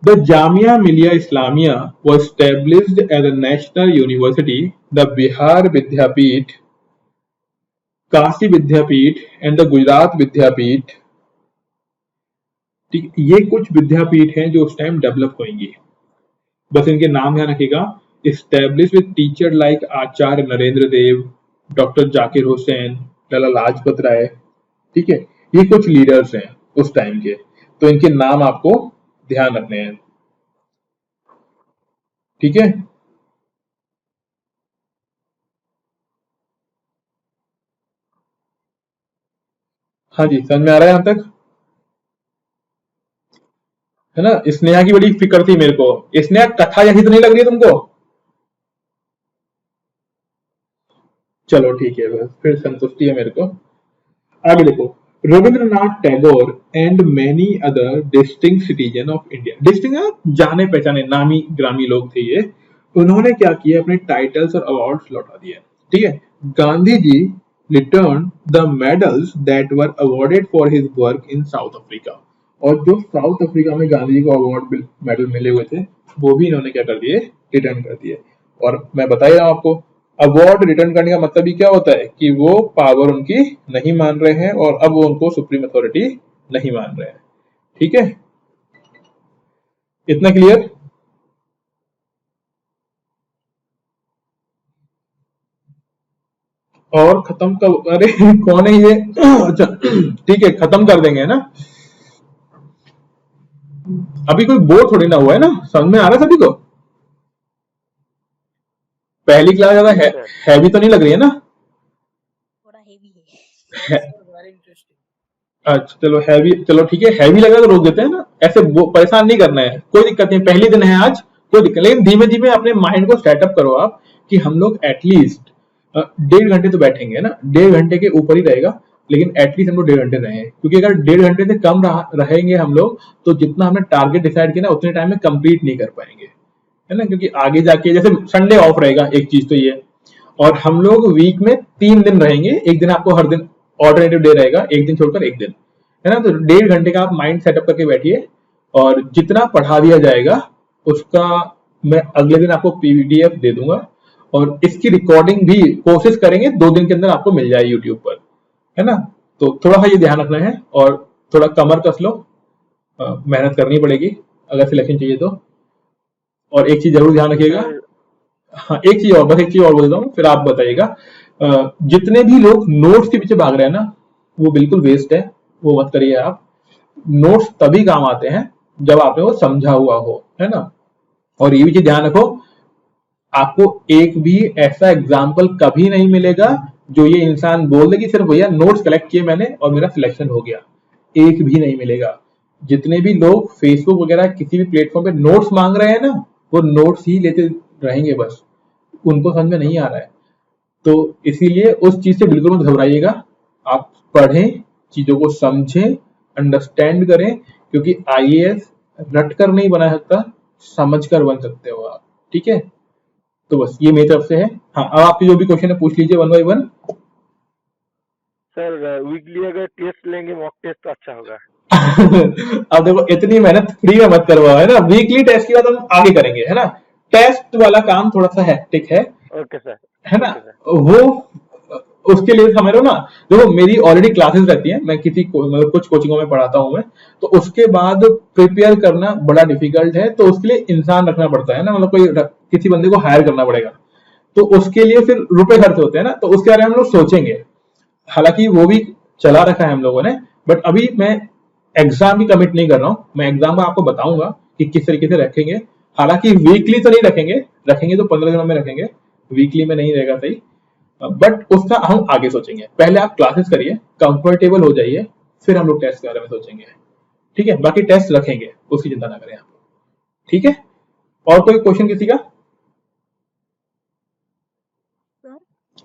The Jamia Millia Islamia was established as a national university. The Bihar Vidyapeeth, Kashi Vidyapeeth and the Gujarat Vidyapeeth, ठीक, ये कुछ विद्यापीठ हैं जो उस टाइम डेवलप होंगी। बस इनके नाम ध्यान रखिएगा। Establish with teacher like Acharya Narendra Dev, doctor Zakir Hussain, Lala Lajpat Rai, ठीक है, ये कुछ लीडर्स हैं उस टाइम के, तो इनके नाम आपको ध्यान रखने हैं, ठीक है। हाँ जी, समझ में आ रहा है यहां तक, है ना। स्नेहा की बड़ी फिक्र थी मेरे को। स्नेहा कथा जैसी तो नहीं लग रही है तुमको? चलो ठीक है, बस फिर संतुष्टि है मेरे को। आगे देखो, Rabindranath Tagore and many other distinct citizen of India. Distinct जाने पहचाने नामी ग्रामी लोग थे ये। उन्होंने क्या किया, अपने टाइटल्स और अवार्ड्स लौटा दिए, ठीक है। Gandhi ji return the medals that were awarded for his work in South Africa. और जो साउथ अफ्रीका में गांधी जी को अवार्ड मेडल मिले हुए थे, वो भी इन्होंने क्या कर दिए, रिटर्न कर दिए। और मैं बता ही रहा हूं आपको, अवार्ड रिटर्न करने का मतलब ही क्या होता है कि वो पावर उनकी नहीं मान रहे हैं और अब वो उनको सुप्रीम अथॉरिटी नहीं मान रहे हैं, ठीक है। इतना क्लियर? और खत्म कब, अरे कौन है ये? अच्छा ठीक है, खत्म कर देंगे ना। अभी कोई बोर थोड़ी ना हुआ है ना, समझ में आ रहा है सभी को? पहली क्लास ज्यादा हैवी तो नहीं लग रही है ना? थोड़ा हेवी है। अच्छा चलो हैवी, चलो ठीक है, हैवी लगा तो रोक देते हैं ना, ऐसे परेशान नहीं करना है, कोई दिक्कत नहीं। पहली दिन है आज, कोई दिक्कत, लेकिन धीमे धीमे अपने माइंड को सेटअप करो आप कि हम लोग एटलीस्ट 1.5 घंटे तो बैठेंगे ना, 1.5 घंटे के ऊपर ही रहेगा, लेकिन एटलीस्ट हम लोग 1.5 घंटे रहें, क्योंकि अगर 1.5 घंटे से कम रहेंगे हम लोग, तो जितना हमने टारगेट डिसाइड किया ना उतने टाइम में कंप्लीट नहीं कर पाएंगे, है ना। क्योंकि आगे जाके जैसे संडे ऑफ रहेगा, एक चीज तो ये, और हम लोग वीक में 3 दिन रहेंगे, एक दिन आपको हर दिन ऑल्टरनेटिव डे रहेगा, एक दिन छोड़कर एक दिन, है ना। तो 1.5 घंटे का आप माइंड सेटअप करके बैठिए, और जितना पढ़ा दिया जाएगा उसका मैं अगले दिन आपको पीडीएफ दे दूंगा, और इसकी रिकॉर्डिंग भी कोशिश करेंगे 2 दिन के अंदर आपको मिल जाए यूट्यूब पर, है ना। तो थोड़ा सा ये ध्यान रखना है, और थोड़ा कमर कस लो, मेहनत करनी पड़ेगी अगर सिलेक्शन चाहिए तो। और एक चीज जरूर ध्यान रखिएगा, हाँ एक चीज और, बस एक चीज और बोल देता हूँ फिर आप बताइएगा। जितने भी लोग नोट्स के पीछे भाग रहे हैं ना, वो बिल्कुल वेस्ट है, वो मत करिए आप। नोट्स तभी काम आते हैं जब आपने वो समझा हुआ हो, है ना। और ये भी चीज ध्यान रखो, आपको एक भी ऐसा एग्जाम्पल कभी नहीं मिलेगा जो ये इंसान बोल दे कि सिर्फ भैया नोट्स कलेक्ट किए मैंने और मेरा सिलेक्शन हो गया, एक भी नहीं मिलेगा। जितने भी लोग फेसबुक वगैरह किसी भी प्लेटफॉर्म पे नोट्स मांग रहे हैं ना, वो नोट्स ही लेते रहेंगे, बस उनको समझ में नहीं आ रहा है। तो इसीलिए उस चीज से बिल्कुल मत घबराइएगा, आप पढ़ें, चीजों को समझें, अंडरस्टैंड करें, क्योंकि आईएएस रट कर नहीं बना सकता, समझ कर बन सकते हो आप, ठीक है। तो बस ये मेरी तरफ से है। हाँ, अब आपके जो भी क्वेश्चन है पूछ लीजिए 1 बाय 1। सर वीकली अगर टेस्ट लेंगे मॉक टेस्ट तो अच्छा होगा। अब देखो, इतनी मेहनत फ्री में मत करवाओ, है ना। वीकली टेस्ट की बात हम आगे करेंगे, है ना। टेस्ट वाला काम थोड़ा सा हेक्टिक है, ओके सर, है ना। वो उसके लिए समझ लो ना, देखो मेरी ऑलरेडी क्लासेस रहती हैं, मैं किसी मतलब कुछ कोचिंगों में पढ़ाता हूं मैं, तो उसके बाद प्रिपेयर करना बड़ा डिफिकल्ट है, तो उसके लिए इंसान रखना पड़ता है ना, मतलब कोई किसी बंदे को हायर करना पड़ेगा, तो उसके लिए फिर रुपए खर्च होते हैं ना, तो उसके बारे में हम लोग सोचेंगे। हालांकि वो भी चला रखा है हम लोगों ने, बट अभी मैं एग्जाम की कमिट नहीं कर रहा हूं, मैं एग्जाम में आपको बताऊंगा कि किस तरीके से रखेंगे। हालांकि वीकली तो नहीं रखेंगे, रखेंगे तो 15 दिनों में रखेंगे, वीकली में नहीं रहेगा सही, बट उसका हम आगे सोचेंगे। पहले आप क्लासेस करिए, कंफर्टेबल हो जाइए, फिर हम लोग टेस्ट के बारे में सोचेंगे, ठीक है। बाकी टेस्ट रखेंगे, उसकी चिंता ना करें आप, ठीक है। और कोई क्वेश्चन किसी का? सर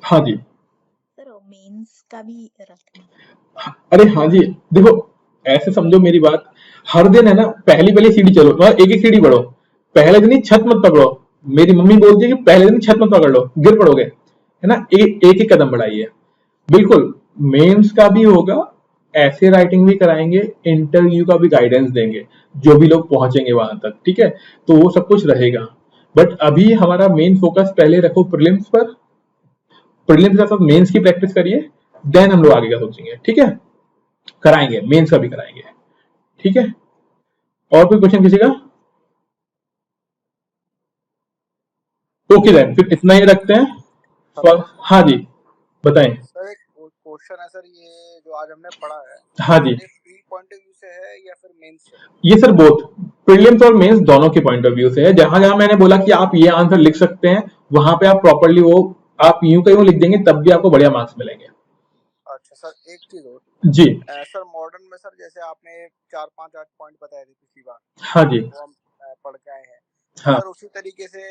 हाँ जी, सर मेंस का भी रखना। अरे हाँ जी, देखो ऐसे समझो मेरी बात, हर दिन है ना पहली सीढ़ी चलो, मतलब एक सीढ़ी बढ़ो, पहले दिन ही छत मत पकड़ो। मेरी मम्मी बोलती है कि पहले दिन छत मत पकड़ लो, गिर पड़ोगे, है ना। एक एक कदम बढ़ाइए, बिल्कुल। मेंस का भी होगा, ऐसे राइटिंग भी कराएंगे, इंटरव्यू का भी गाइडेंस देंगे, जो भी लोग पहुंचेंगे वहां तक, ठीक है। तो वो सब कुछ रहेगा, बट अभी हमारा मेन फोकस पहले रखो प्रीलिम्स पर, प्रीलिम्स के साथ मेंस की प्रैक्टिस करिए, देन हम लोग आगे का सोचेंगे, ठीक है। कराएंगे, मेंस का भी कराएंगे, ठीक है। और कोई क्वेश्चन किसी का? ओके देन, फिर इतना ही रखते हैं। हेलो हाँ जी, बताएं। सर, एक क्वेश्चन है सर, ये जो आज हमने पढ़ा है हाँ जी, ये प्री पॉइंट ऑफ व्यू से है या फिर मेंस से? ये सर बोथ प्रीलिम्स और मेंस दोनों के पॉइंट ऑफ व्यू से है। जहां जहां मैंने बोला कि आप ये आंसर लिख सकते हैं, वहां पे आप प्रॉपरली वो आप यूं का यूं लिख देंगे, तब भी आपको बढ़िया मार्क्स मिलेंगे। अच्छा सर, एक चीज और जी। सर, मॉडर्न में सर जैसे आपने 4-5-8 पॉइंट बताए थे पिछली बार, हाँ जी। वो हम पढ़ के आए हैं, हाँ, सर उसी तरीके से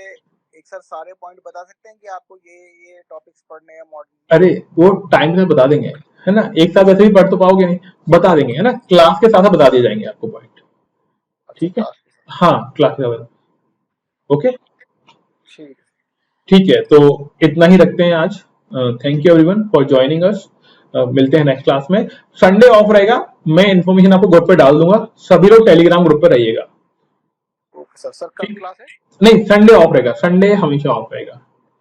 एक सर सारे पॉइंट बता सकते हैं कि आपको ये टॉपिक्स पढ़ने हैं मॉडर्न? अरे वो टाइम से बता देंगे, है ना, एक साथ वैसे भी पढ़ तो पाओगे नहीं, बता देंगे, है ना, क्लास के साथ साथ बता दिए जाएंगे आपको पॉइंट, अच्छा, ठीक है। क्लास के साथ। हाँ, क्लास के साथ, ओके, ठीक है। ठीक है। तो इतना ही रखते हैं आज। Thank you everyone for joining us. मिलते हैं नेक्स्ट क्लास में। संडे ऑफ रहेगा, मैं इन्फॉर्मेशन आपको ग्रुप पे डाल दूंगा, सभी लोग टेलीग्राम ग्रुप पे रहिएगा। ओके सर, सर कब ठीक, क्लास है? नहीं संडे ऑफ रहेगा, संडे हमेशा ऑफ रहेगा,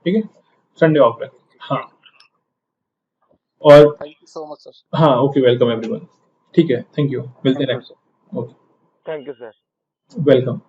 ठीक है, संडे ऑफ रहेगा। हाँ, और thank you so much sir. हाँ, ओके, वेलकम एवरीवन, ठीक है, थैंक यू, मिलते हैं thank you next. Sir, okay, thank you sir. Welcome.